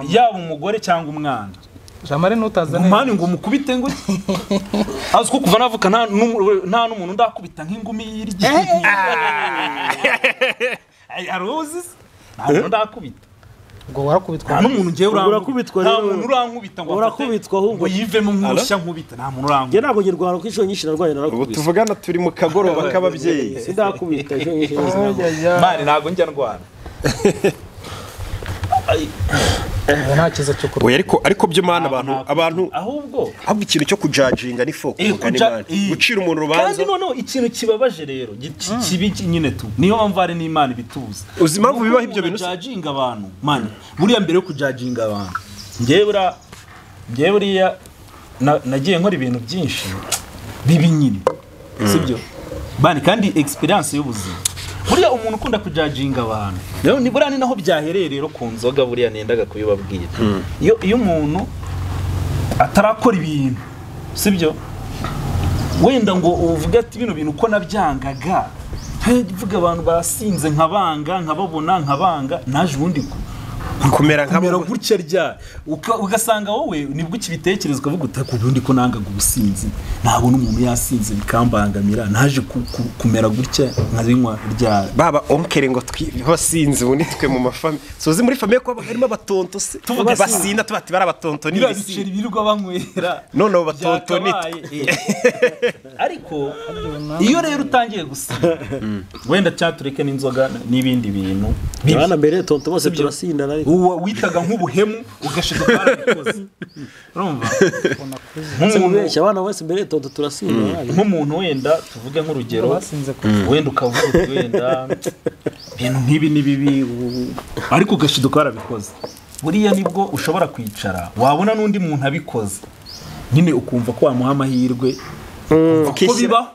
yaba umugore cyangwa umwana Jamare nutazane mani ngo mukubite ngo azi ko kuva navuka nta n'umuntu ndakubita nk'ingumi y'irye aruzi nta ndakubita ngo warakubitwa nta n'umuntu ngiye urakubitwa nta muntu urankubita ngo urakubitwa ahubwo yivemo nk'urushya nkubita nta muntu urankubita. Nge ntabwo nyirwara ko inshuro nyinshi narwaye narakubita. Ubu tuvugana turi mu kagoroba k'ababyeyi sindakubita inshuro nyinshi mani ntabwo njya ndwara. nta kiza cyo kurya ariko byo mana abantu ahubwo ikintu cyo kujudginga ni foko gucira umuntu rubanza. Kandi noneho ikintu kibabaje rero kibi nyine tu niyo mpamvu ari n'Imana ibituza. Uzi impamvu bibaho ibyo bintu kujudginga abantu mani buriya mbere yo kujudginga abantu ngewe buriya nagiye nkora ibintu byinshi bibi nyine sibyo bani kandi experience y'ubuzima. Buriya umuntu ukunda kujudginga abantu rero ni buriya ni naho byahereye rero ku nzoga buriya nendaga kubibabwira. Iyo umuntu atarakora ibintu sibyo wenda ngo uvuga ati bino bintu uko nabyangaga vuga abantu basinze nkababona nkabanga naje ubundi kumera gutya rya ugasanga wowe nibwo ukibitekereza ukavuga utaka ubundi ko nangaga ubusinzi ntabona umuntu yasinze bikambangamira naje kumera gutya nkarinywa rya baba onkere ngo twibasinze ubundi twe mu mafami sozi muri famille ko harimo abatonto se basinda tubati bari abatonto ni ibiceri birirwa banywera none abo batonto ni ariko iyo rero utangiye gusinda wenda cyatureke n'inzoga n'ibindi bintu bana mbere tonto bose turasinda witaga nk'ubuhemu ugashiduka barabikoze urumva nk'umuntu abana bose mbere tonto turasinda nk'umuntu wenda tuvuge nk'urugero wenda ukavuga wenda ibintu nk'ibi ni bibi ariko ugashiduka barabikoze buriya nibwo ushobora kwicara wabona n'undi muntu abikoze nyine ukumva ko wamuha amahirwe ko bibaho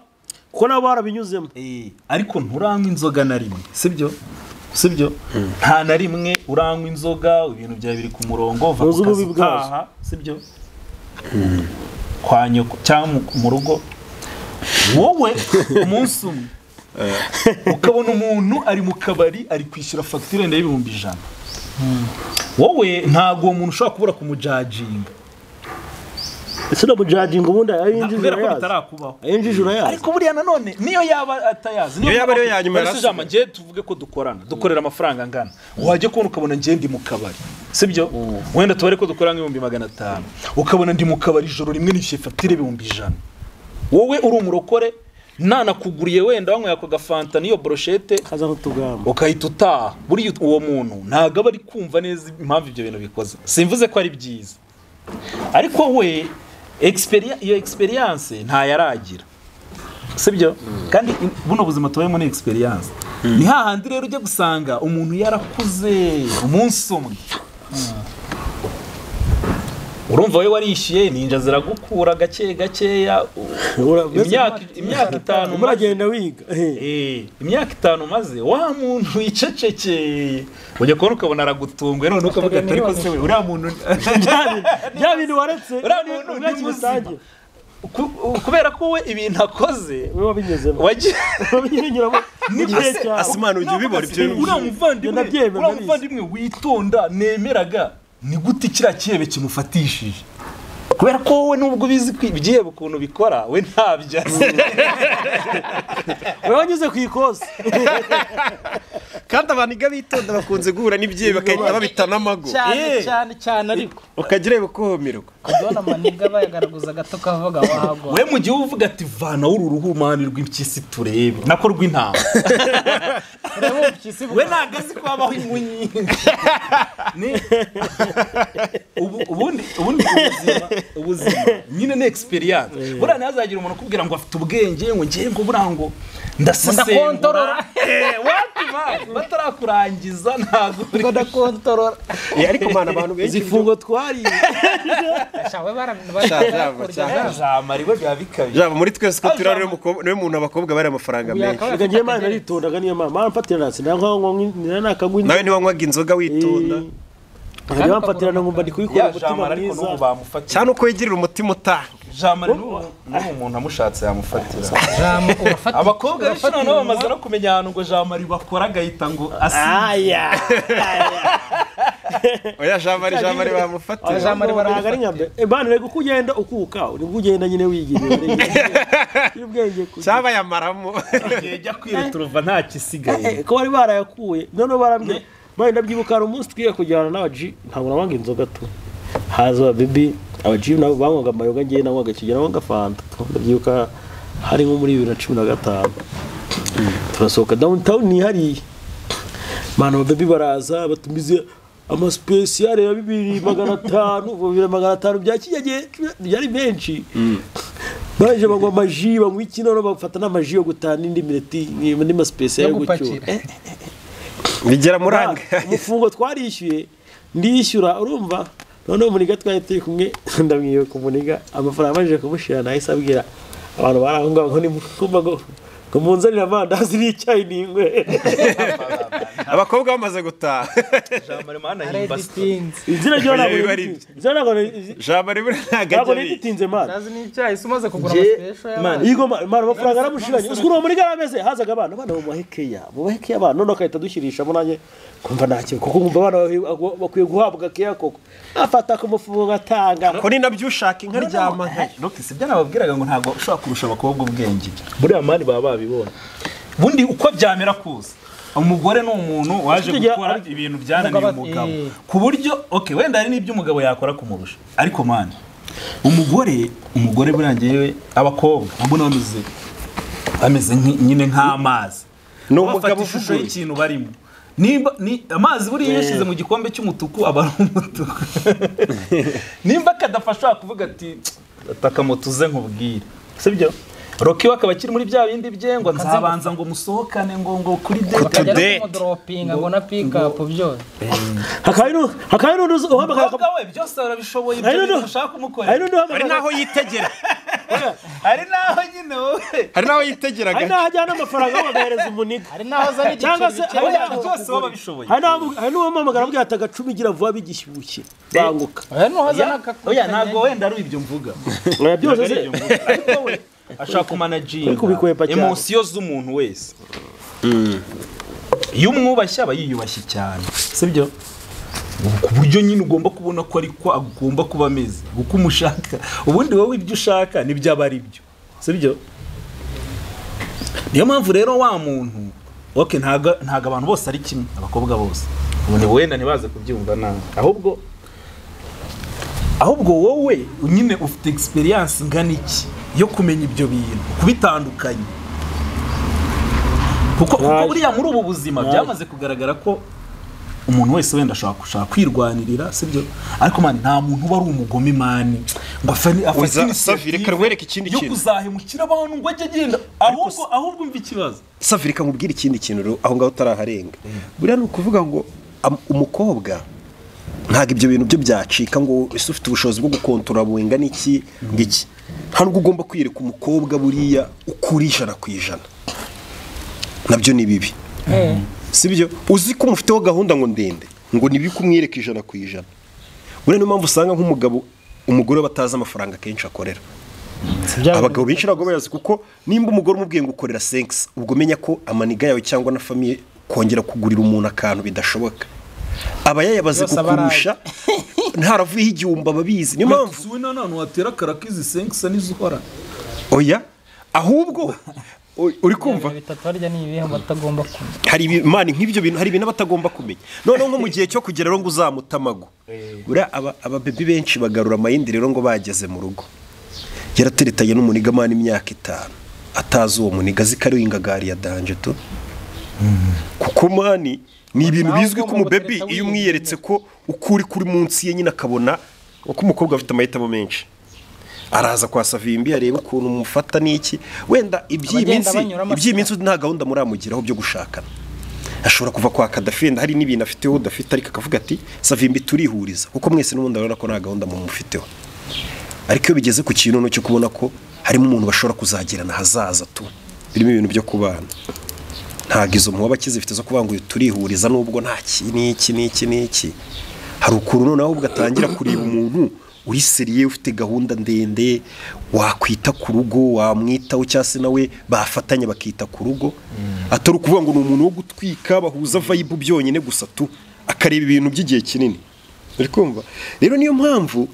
ko nabo barabinyuzemo ariko nturanywa inzoga na rimwe sibyo nta na rimwe uranywa inzoga ibintu byawe biri ku murongo uva ku kazi utaha sibyo kwa nyoko cyangwa mu rugo wowe umunsi umwe ukabona umuntu ari mu kabari ari kwishyura fagitire ndende y'ibihumbi 100 wowe ntabwo uwo muntu ushobora kubura kumujudginga ese no mujudginga ubundi ayinjijura yazi ariko buriya nanone niyo yaba atayazi niyo yaba ariyo yanyuma yarasijama ngiye tuvuge ko dukorera amafaranga ngana wajye kubona ukabona ngiye ndi mu kabari sibyo wenda tubare ko dukora nk'ibihumbi 500 ukabona ndi mu kabari ijoro rimwe nishyuye fagitire y'ibihumbi 100 wowe uri umurokore nanakuguriye wenda wanyweye ako gafanta n'iyo brochette kaza n'utugamba ukahita utaha buri uwo muntu ntago aba ari kumva neza impamvu ibyo bintu bikoze simvuze ko ari byiza ariko we iyo experience nta yaragira sibyo kandi buno buzima tubayemo ni experience ni hahandi rero ujya gusanga umuntu yarakuze umunsi umwe urumva we warishiye ninja ziragukura gake gakeya imyaka 5 muragenda wiga imyaka 5 maze wa muntu yicecekeye ujya kubona ukabona aragutunguye none ukavuga ati ariko se we uriya muntu bya bintu waretse uriya muntu ni muzima kubera ko we ibintu akoze we wabinyezemo wabinyuramo n'igihe cya asimana ujye ubibora ibyo uriya muvandimwe witonda nemeraga ni gute kiriya kihebe kimufatishije kubera ko wowe nubwo ubizi ibyihebe ukuntu bikora we ntabyo we wanyuze ku ikosi kandi abantu iga bitonda bakunze guhura n'ibyihebe bakahita babitana amago cyane ariko ukagira ubukomerwa ukabona amaniga bayagaragaza gato kavuga wahagwa we mu gihe uvuga ati vana w'uruhumani rw'impyisi turebe nako rw'intama we nagazi kwabaho ingunyi ubundi ubuzima nyine ni experience buriya ntazagira umuntu ukubwira ngo afite ubwenge ngo ngiye ngo burango ndasesengura batarakurangiza ntabwo ngo ndakontorora ariko mana abantu benshi zifungo twari shawe barabashaka jamari we byabikabije jaba muri twese ko turare niwe muntu abakobwa bari amafaranga menshi reka ngiye mana ritondaga niyo mama mfatira natsi nakagwi nawe ntiwanywaga inzoga witonda nkajya bamfatirana nkumva ndi kubikora umutima mwiza cyane uko wigirira umutima utanga jamari n'umuntu amushatse yamufatira abakobwa benshi noneho bamaze no kumenya ahantu ngo jamari bakora agahita ngo aya oya jamari bamufatira jamari baraga ari nkambe bana rego kugenda ukuka uri kugenda nyine wigirira ubwenge cyaba yamaramo jya kwiruturuva nta kisigaye ko bari barayakuye none barambye bayi ndabyibuka ari umunsi twiye kujyana n'abaji ntabwo nabanga inzoga tu haza baby abaji nabo banywaga amayoga ngiye nanywaga kigera ngo gafanta ndabyibuka hari nko muri 2015 turasohoka downtown ni hari mana baby baraza batumize ama special ya 2500 bya kijyagiye byari benshi baje banywa amaji banywa ikino bafata n'amaji yo gutana indi mineti n'indi ma special yo gucyo bigera muranga umufungo twarishyuye ndishyura urumva none umuniga twahita kumwe ndamwiye kumuniga amafaranga baje kumushira nahise abwira abantu barahunga ngo ni kumva ngo munzanira amandazi n'icyayi n'ingwe abakobwa bamaze gutaha jamari mana himbasta izina ryo ntabwo jamari ntabwo nitinze mana ndazi n'icyayi sumaze kugura amaspecio y'abana yigo mana amafaranga aramushiranye uzkuru muri garameze hazaga abana mu bahekeya abana none akahita dushyirishamo nanjye kumva ntacyo kuko kumva abana bakwiye guhabwa keya koko afata ku mufungo atanga ko ni nabyo ushaka inka ryama Rocky sibyo nababwiraga ngo ntago ushobora kurusha abakobwa ubwenge buriya mani baba babibona bundi uko byamera kuza umugore ni umuntu waje gukora ibintu byananiye umugabo ku buryo wenda hari n'ibyo umugabo yakora kumurusha ariko mani umugore burangiye abakobwa mbona bameze nyine nk'amazi n'umugabo ufite ikintu barimo nimba ni amazi buri yashize mu gikombe cy'umutuku aba ari umutuku nimba kadafasha kuvuga ati atakamutuze nkubwire sibyo Rocky wakaba kiri muri bya bindi bye ngo nzabanza ngo musohokane ngo kuri date ngo dropping ngo na pick up byo hakayino uhamagara we byose arabishoboye ibyo ushaka kumukora ari naho yitegera ari naho nyine wowe hari naho yitegeraga ari naho ajyana amafaranga bagahereza umuniga ari naho zani cyangwa se byose baba bishoboye hari naho uhamagara bwira ati agacumi gira vuba bigishyushye banguka hari naho hazana oya ntago wenda ari ibyo mvuga byose se ariko we ashaka kumanaginga emotion z'umuntu wese iyo umwubashye aba yiyubashye cyane sibyo ku buryo nyine ugomba kubona ko ariko agomba kuba ameze uko umushaka ubundi wowe ibyo ushaka nibyo aba ari byo sibyo niyo mpamvu rero wa muntu ntago abantu bose ari kimwe abakobwa bose ubundi wenda ntibaze kubyumva nawe ahubwo wowe nyine ufite experience ingana iki yo kumenya ibyo bintu kubitandukanye kuko buriya muri ubu buzima byamaze kugaragara ko umuntu wese wenda ashobora gushaka kwirwanirira sibyo ariko mani nta muntu uba ari umugome mani ngo afate Savire karwereka ikindi kintu yo kuzahemukira abantu ngo ajye agenda ahubwo mva ikibazo Savire kamubwira ikindi kintu aho ngaho utaraharenga buriya ni ukuvuga ngo umukobwa ntago ibyo bintu byo byacika ngo ese ufite ubushobozi bwo gukontorora buwenga n'iki ngiki nta nubwo ugomba kwiyereka umukobwa buriya ukuri 100%. Nabyo ni bibi sibyo uzi ko mufiteho gahunda ngo ndende ngo nibi kumwireka 100%. Buriya niyo mpamvu usanga nk'umugabo umugore bataza amafaranga kenshi akorera abagabo benshi ntabwo bayazi kuko nimba umugore umubwiye ngo ukorera 5 ubwo menya ko amaniga yawe cyangwa na famille kongera kugurira umuntu akantu bidashoboka aba yayabaze kukurusha ntaravuye igihumba babizi niyo mpamvu suwe nanone watera karakizi 5 nizukora oya ahubwo uri kumva bitatu harya ni ibihe batagomba kumenya hari imana nk'ibyo bintu hari ibintu batagomba kumenya none nko mu gihe cyo kugera rero ngo uzamutamago buriya aba baby benshi bagarura amayindi rero ngo bageze mu rugo yarateretanye n'umuniga mani imyaka 5 atazi uwo muniga zikaringa gari ya danje to kuko mani ni ibintu bizwi ko mu baby iyo umwiyeretse ko ukuri kuri munsi ye nyina akabona uko umukobwa afite amahitamo menshi araza kwa Savimbi areba ukuntu umufata niki wenda iby'iminsi nta gahunda muramugiraho byo gushakana ashobora kuva kwa Kadafi hari n'ibintu afiteho udafite ariko akavuga ati Savimbi turihuriza kuko mwese n'ubundi arabona ko nta gahunda mu mufiteho ariko iyo bigeze ku kintu cyo kubona ko harimo umuntu bashobora kuzagirana hazaza tu birimo ibintu byo kubana ntago izo muba bakizifite zo kuvuga ngo turihuriza nubwo nta niki hari ukuntu noneho ubwo atangira kureba umuntu uri seriye ufite gahunda ndende wakwita ku rugo wamwitaho cyase nawe bafatanya bakita ku rugo atari ukuvuga ngo ni umuntu wo gutwika bahuza vibe byonyine gusa tu akareba ibintu by'igihe kinini uri kumva rero niyo mpamvu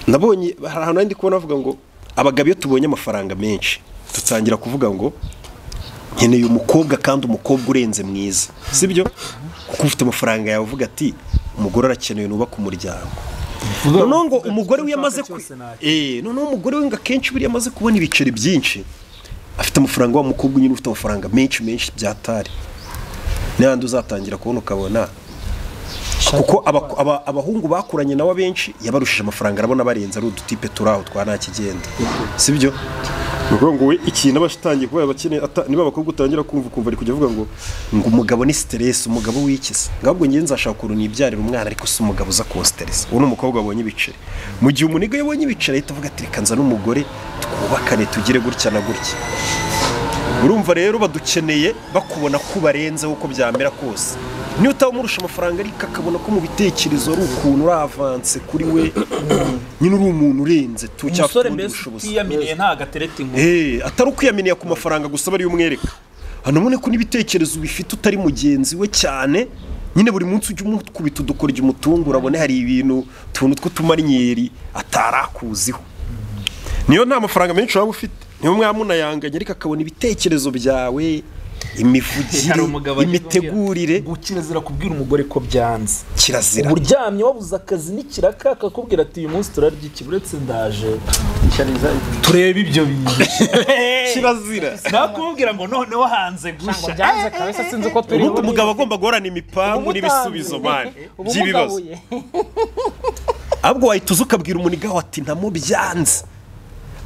nabonye hari ahantu ndi kubona avuga ngo abagabo iyo tubonye amafaranga menshi tutsangira kuvuga ngo nkeneye umukobwa kandi umukobwa urenze mwiza sibyo kuko ufite amafaranga yawe uvuga ati umugore arakeneye nubaka umuryango noneho ngo umugore we yamaze noneho umugore we ngo akenshi buri yamaze kubona ibiceri byinshi afite amafaranga wa mukobwa nyine ufite amafaranga menshi byatari n'andi uzatangira kubona ukabona kuko abahungu bakuranye nawe benshi yabarushije amafaranga arabona barenze ari udutipe turaho twa nta kigenda sibyo nuko ngo we ikintu abashitangiye kuba abakene niba abakobwa utangira kumva ari kujya avuga ngo umugabo ni stress umugabo wikisa ngabwo ngiye nzashaka kuruna ibyarira umwana ariko si umugabo uza ko stress uwo umukobwa abonye ibiceri mu gihe umuniga yabonye ibiceri ahita avuga ati reka nza n'umugore twubakane tugire gutya na gutya urumva rero badukeneye bakubona ko barenze uko byamera kose niyo utamurusha amafaranga ariko akabona ko mu bitekerezo ari ukuntu uravanse kuri we nyine uri umuntu urenze tu cyafite ubushobozi yaminiye nta gatereti ngo atari ukwiyaminiye ku mafaranga gusa bari umwereka hano mune ko n'ibitekerezo bifite utari mugenzi we cyane nyine buri munsi ujye umukubita udukora umutungo urabone hari ibintu tuntu tw'utumarinyeri atarakuziho niyo nta mafaranga menshi waba ufite niyo mwamuna yanganye ariko akabona ibitekerezo byawe imivugire imitegurire kirazira kubwira umugore ko byanze kirazira uburyamye wabuze akazi n'ikiraka akakubwira ati uyu munsi turarya iki buretse ndaje turebe ibyo bintu kirazira nakubwira ngo noneho hanze gusha byanze kabisa sinzi ko turi umugabo agomba guhorana imipangu n'ibisubizo mani by'ibibazo ahubwo wahita uza ukabwira umuniga ati ntamo byanze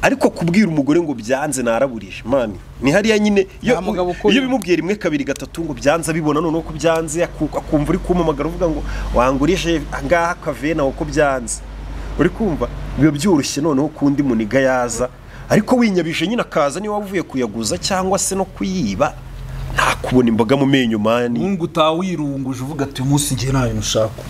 ariko kubwira umugore ngo byanze naraburije mani ni hariya nyine iyo bimubwiye rimwe kabiri gatatu ngo byanze abibona none ko byanze akumva uri kumamagara uvuga ngo wangurije ngaha kavena uko byanze uri kumva biba byoroshye noneho kundi muniga yaza ariko winyabije nyine akaza niba wavuye kuyaguza cyangwa se no kuyiba nta kubona imboga mu menyo mani ngo utawirunguje uvuga ati umunsi ngiye ntayo nushaka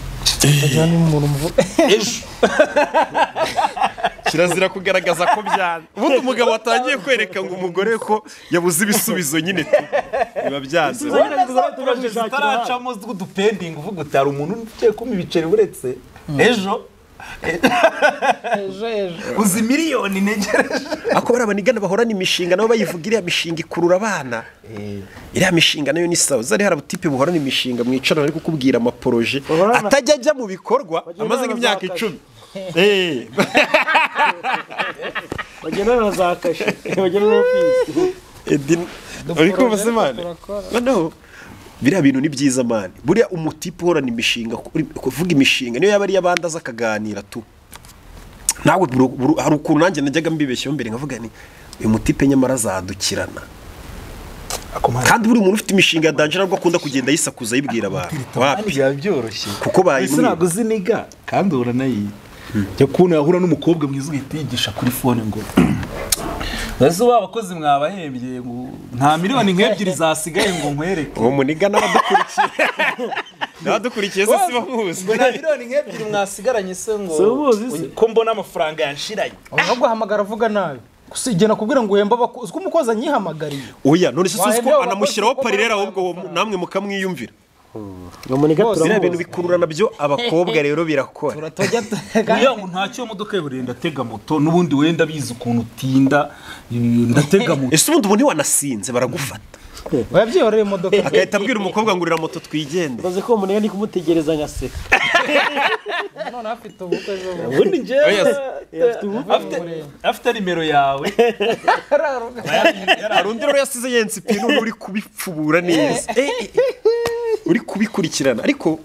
kirazira kugaragaza ko byanze ubundi umugabo watangiye kwereka ngo umugore ko yabuze ibisubizo nyine biba byanze zitaracamo z'udupendingi uvuga uti hari umuntu ugiye kumpa ibiceri buretse ejo uzi miliyoni ntegereje ako bari abanigana bahorana imishinga nabo bayivuga iriya mishinga ikurura abana iriya mishinga nayo ni sawa zari hari abutipe buhorana imishinga mwicarana ariko kubwira amaporoje atajya ajya mu bikorwa amaze nk'imyaka 10 bagena na za kashe bagena na ofisi uri kumva se mani noneho biriya bintu ni byiza mani buriya umutipe uhorana imishinga kuvuga imishinga niyo yaba ari iy'abandi aza akaganira tu nawe hari ukuntu nanjye najyaga mbibeshyaho mbere nkavuga ni uyu mutipe nyamara azadukirana kandi buri muntu ufite imishinga ya danje nabwo akunda kugenda yisakuza yibwira abantu wapi byaba byoroshye kuko bayimwe ntabwo ziniga kandi uranayi cyo kubona yahura n'umukobwa mwiza uhita yigisha kuri phone ngo Ese abakozi mwabahembye ngo nta miliyoni nk'ebyiri zasigaye ngo nkwereke uwo muniga n'abadukurikiye se si bamuzi ngo nta miliyoni nk'ebyiri mwasigaranye se ngo ko mbona amafaranga yanshiranye aho guhamagara avuga nabi kusigena kubwira ngo uhemba abakozi umukozi anyihamagariye oya none se ko anamushyiraho parirera ahubwo namwe mukamwiyumvira biriya bintu bikurura nabyo abakobwa rero birakora kugira ngo ntacyo modoka y'uburenda ndatega moto n'ubundi wenda bizi ukuntu utinda ndatega moto ese ubundi ubu wanasinze baragufata wabyiyoreye imodoka agahita abwira umukobwa ngo urira moto twigende baze ko umuntu ni kumutegereza ngaseka none afite ubukwe zo ubundi njyewe afite nimero yawe hari undi rero yasize yensi pinu uri kubipfubura neza uri kubikurikirana ariko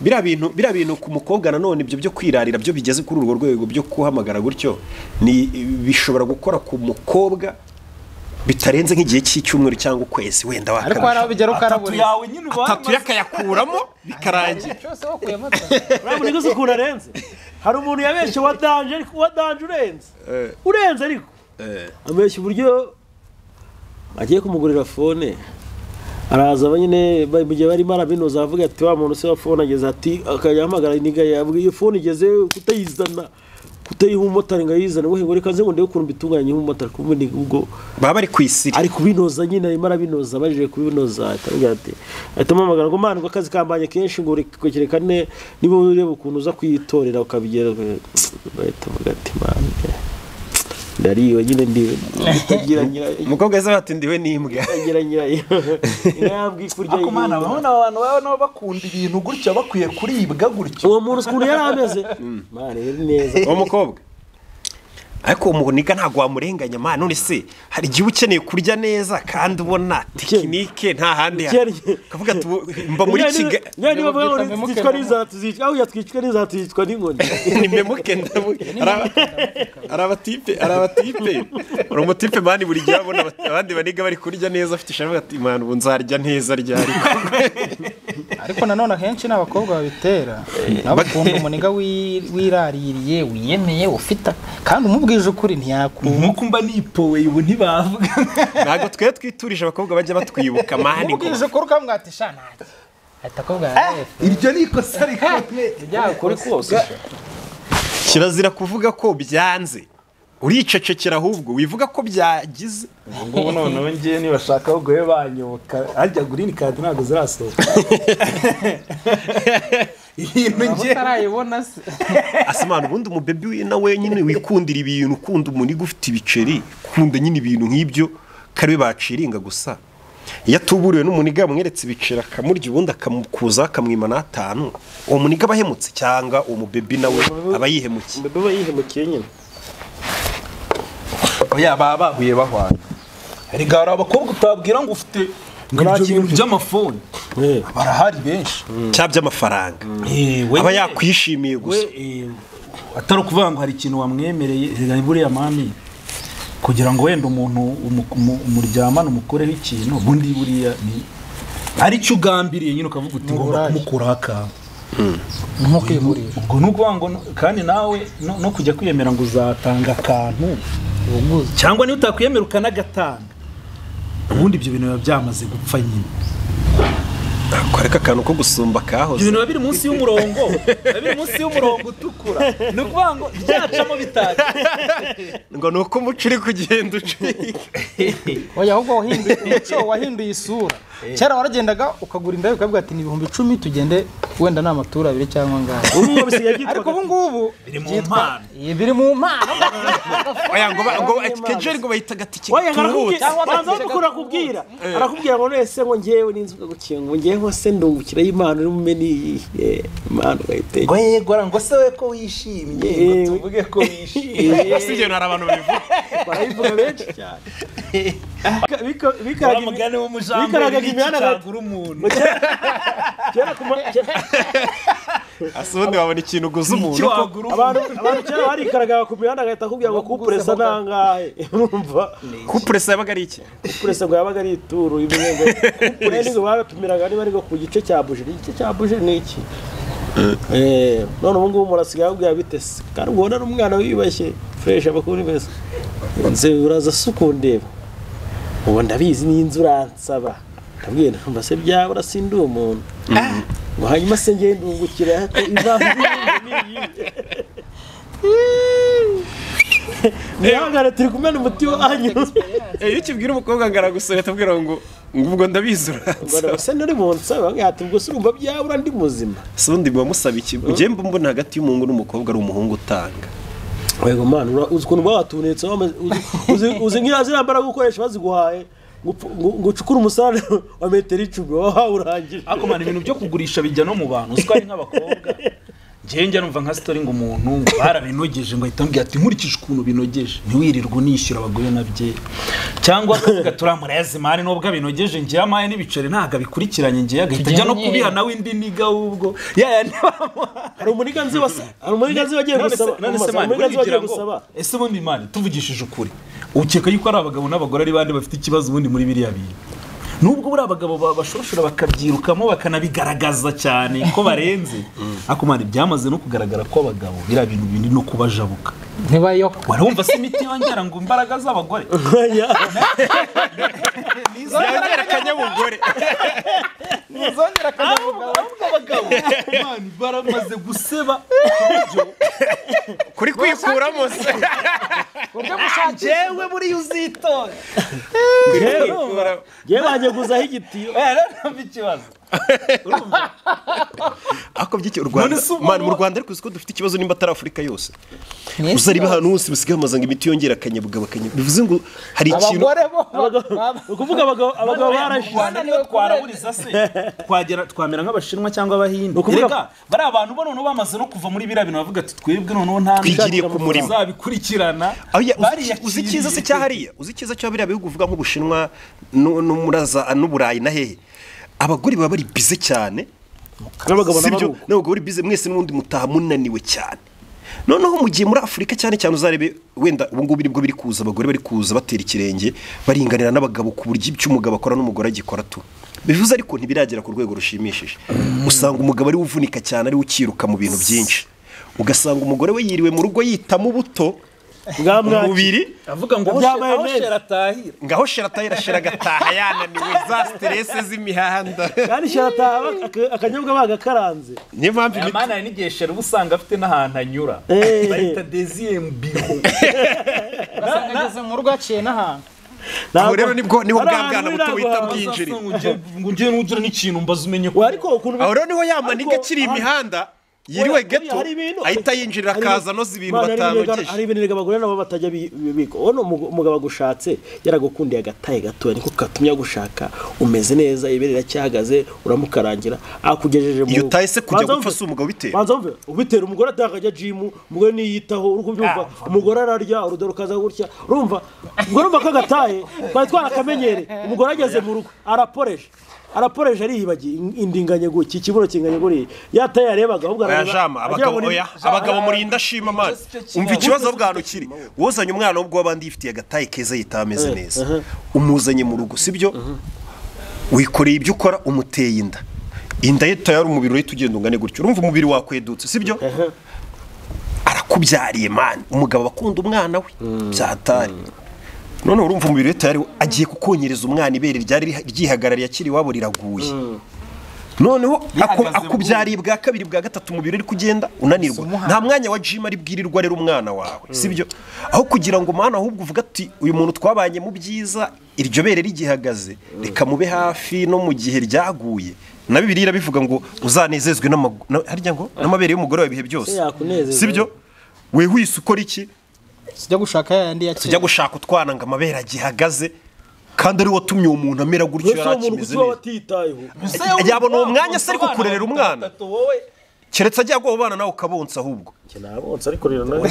biriya bintu ku mukobwa nanone ibyo byo kwirarira byo bigeze kuri urwo rwego byo kuhamagara gutyo ni bishobora gukora ku mukobwa bitarenze nk'igihe cy'icyumweru cyangwa ukwezi wenda wakabije ariko hari abigero karaburi yawe nyine atatu yakayakuramo bikarangira cyose wakuye amata urabona ko ukura renze hari umuntu yabeshye wadanje ariko wadanje urenze ariko ameshye uburyo agiye kumugurira phone araza nyine mu gihe barimo arabinoza avuga ati wa muntu se wa phone ageze ati akayahamagara iniga yavuga iyo phone igeze kutayizana kutayiha umumotari ngo ayizane ngo reka nze ngo ndebe ukuntu mbitunganye umumotari kumwe ubwo baba bari kwisiri ari kubinoza nyine arimo arabinoza baje kubinoza atavuga ati atamamagara ngo mwana ngo akazi kambanye kenshi ngo rekerekane niba ureba ukuntu uza kwitorera ukabigera bahita ati mwana ndariwe nyine ndiwe utagira nyirayo umukobwa yese batindiwe n'imbwa agira nyirayo yambwi kurya ako mana abona abantu baba bakunda ibintu gutya bakwiye kuribwa gutya uwo muntu ukuntu yari ameze mane yari neza uwo mukobwa ariko umunika ntago wamurenganya mane none se hari igihe ukeneye kurya neza kandi ubona tekinike nta handi kavuga ati mba muri Kigali nyane bavuga ngo twitwa n'inzara tuzicwa aho yatwicwa n'inzara tuzicwa n'inkoni ni memuke arabatipe uri umutipe mani buri gihe abona abandi baniga bari kurya neza afite ishavuga ati mani ubu nzarya neza ryari ariko nanone ahenshi n'abakobwa babitera nabakunda umuniga wiraririye wiyemeye ufita kandi umubwije ukuri ntiyakuma nkuko mba nipowe ubu ntibavuga ntago twe twiturije abakobwa bajya batwibuka mani umubwije ukuri ukamwata ishana ahita akobwa iryo ni ikosa rikomeye ryakuri kose kirazira kuvuga ko byanze uricecekera ahubwo wivuga ko byagize ngo none ngiye nibashaka ahubwo we banyoka ajya green card ntago zirasohoka ibintu ngiye utarayibona se asimana ubundi umubebe we nawe nyine wikundira ibintu ukunda umuntu ufite ibiceri ukunda nyine ibintu nk'ibyo kare baciringa gusa iyo atuburiwe n'umuniga yamweretse ibiceri akamurya ubundi akamukuza akamwima n'atanu uwo muniga abahemutse cyangwa uwo mubebe nawe aba yihemukiye bebe aba yihemukiye nyine oya baba bahuye bahwanye rigara abakobwa utabwira ngo ufite ibyo bintu by'amafone barahari benshi cya by'amafaranga aba yakwishimiye gusa atari ukuvuga ngo hari ikintu wamwemereye buriya mami kugira ngo wenda umuntu umuryamane umukoreho ikintu ubundi buriya ni ari cyo ugambiriye nyine ukavuga uti ngomba kumukuraho akantu nko kwihurira ubwo nukuvuga ngo kandi nawe no kujya kwiyemera ngo uzatanga akantu cyangwa niba utakwiyemera ukanagatanga ubundi ibyo bintu biba byamaze gupfa nyine kwareka akantu ko gusumba kahoze ibintu biba biri munsi y'umurongo utukura ni ukuvuga ngo byacamo bitaje ngo ni uko umuco uri kugenda ucika oya ahubwo wahinduye isura kera waragendaga ukagura indaya ukavuga ati ni 10,000 tugende wenda ni amatura abiri cyangwa ngaho ubu bisigaye byitwa ariko ubu ngubu biri mu mpano oya ngo kejeri ngo bahita gatiki banza gukura kubwira arakubwira ngo nese ngo ngewe n'inzuga gukinga ngo ngewe se ndungukira y'Imana uri mumeni Imana gahite ngo yegora ngo se we ko wishimye ngo tuvuge ko wishimye sije nari abantu bivuga barayivuga benshi cyane bikaraga umugani w'umujambo bikaraga imihanda gagura umuntu kera asundi wabona ikintu uguza umuntu abantu kera barikaraga ku mihanda agahita akubwira ngo kupresa nangahe urumva kupresa yabaga ari iki kupresa ngo yabaga ari ituru ibinyengo kupresa ngo babapimiraga niba ari ngo ku gice cya buje ni iki none ubu ngubu murasigaye abwira bitese kandi ubona ari umwana wiyubashye fresh abakuri beza nze uraza sukundeba ubu ndabizi n'inzu uransaba ndabwiye ndumva se byaba urasindi umuntu ngo hanyuma se ngende ndungukira ko izavuye niyangara turi kumena umuti wanyu iyo ukibwira umukobwa ngo aragusura atabwira ngo ubwo ndabizura ngo se nari mu nsaba ngahita ubwo se urumva byabura ndi muzima sundi bwa musaba iki ugiye mbona hagati y'umuhungu n'umukobwa ari umuhungu utanga wego man uzi kuntu batunetse uzi nkirazira mbara gukoresha baziguhaye ngo ucukure umusarane wa metero 10 wahawe urangije ako man ibintu byo kugurisha bijya no mu bantu uziko ari nk'abakobwa njye numva nka story ngo umuntu barabinogeje ngo ahitambye ati nkurikije ukuntu binogeje ntiwirirwa unishyura abagore nabye cyangwa akavuga turamureze mari nubwo abinogeje njye amaye n'ibiceri ntaga bikurikiranye njye agahita ajya no kubiha nawe indi niga ubwo hari umuniga nzi bagiye gusaba ese ubundi mani tuvugishije ukuri ukeka yuko ari abagabo n'abagore ari bandi bafite ikibazo ubundi muri biriya bintu nubwo buri abagabo bashoshora bakabyirukamo bakanabigaragaza cyane ko barenze akomana byamaze no kugaragara ko abagabo bira bintu bindi no kubajabuka ntibayo warumva se imiti yongera ngo imbaraga z'abagore nizongera kanyabugore nizongera abagabo mani baramaze guseba kuri kwikuramo se uryo mushakije jewe muri uzitoye yewe baje guzaho igitiyo ntambi kibazo ako byiki u Rwanda man mu Rwanda ariko uko dufite ikibazo nimba atari Afrika yose uzari bahantu hose bisigaye amazanga imiti yongera akanyabugabo bivuze ngo hari ikintu ukuvuga abagabo barashwana niyo twaraburiza se twamera nk'abashinwa cyangwa abahinde rega bari abantu bo none bamaze no kuva muri birabino bavuga ati twebwe none nta twigiriye ku murimo zabikurikirana uzi kiza se cyahariya uzi kiza cyo biriya bihugu uvuga nk'ubushinwa n'umuraza n'uburayi na hehe abagore baba bari bize cyane n'abagabo bari bize mwese n'undi mutaha munaniwe cyane noneho mu gihe muri Afrika cyane cyane uzarebe wenda ubu ngubu nibwo biri kuza abagore bari kuza batera ikirenge baringanira n'abagabo ku buryo icyo umugabo akora n'umugore agikora tu bivuze ariko ntibiragera ku rwego rushimishije usanga umugabo ari uvunika cyane ari ukiruka mu bintu byinshi ugasanga umugore we yiriwe mu rugo yitamo buto mubiri avuga ngo ngaho sheratahira shiragataha yananiwe za stress z'imihanda kandi sheratahaba akanyobwa bagakaranze niyo mpamvu amana n'igihe shera ubusanga afite n'ahantu anyura bahita deuxième bureau basanga mu rugo aciye n'ahantu naho rero niho bwabwana buto wita bwinjiri ngo ngiye n'ugira n'ikintu mbaza umenye ko ariko ukuntu aho rero niho yamanika kiri imihanda yiriwe geto ahita yinjirira akaza no zibintu batanogeje hari ibintu abagore nabo batajya biko ono umugabo agushatse yaragukundiye agataye gato niko katumya gushaka umeze neza iberera cyahagaze uramukarangira akugejeje mu iyo tayise kujya gupfa su umugabo bitera banzomve ubitera umugore atakajya gym umugore niyitaho uri kubyumva umugore ararya urudoro kaza gutya urumva umugore bakagataye twarakamenyere umugore ageze mu rugo araporeje ariyibagiye indinganye guki kiburo kinganye guri yataye yarebaga ahubwo abagabo muri indashima man umva ikibazo bwano kiri wozanye umwana ubwo abandi yifitiye agataye keza yitameze neza umuzanye mu rugo sibyo wikoreye ibyo ukora umuteye inda ye tayari umubiri uri tugenda ungane gutyo urumva umubiri wakwedutse sibyo arakubyariye man umugabo bakunda umwana we byatari none urumva umubiri tayari agiye kukonyereza umwana ibere ryari ryihagarariye akiri wabo riraguye noneho akubyariye bwa kabiri bwa gatatu umubiri uri kugenda unanirwa nta mwanya wa gym ari bwirirwa rero umwana wawe sibyo aho kugira ngo mana ahubwo uvuga ati uyu muntu twabanye mu byiza iryo bere rigihagaze reka mube hafi no mu gihe ryaguye na Bibiliya irabivuga ngo uzanezezwe harya ngo n'amabere y'umugore wawe ibihe byose sibyo we wise ukora iki sijya gushaka yandi ya sijya gushaka utwana ngo amabere agihagaze kandi ari watumye umuntu amera gutyo yarakimeze neza yabona uwo mwanya se ari kukurerera umwana keretse ajya guhobana nawe ukabonsa ahubwo kinabonsa ariko rero nawe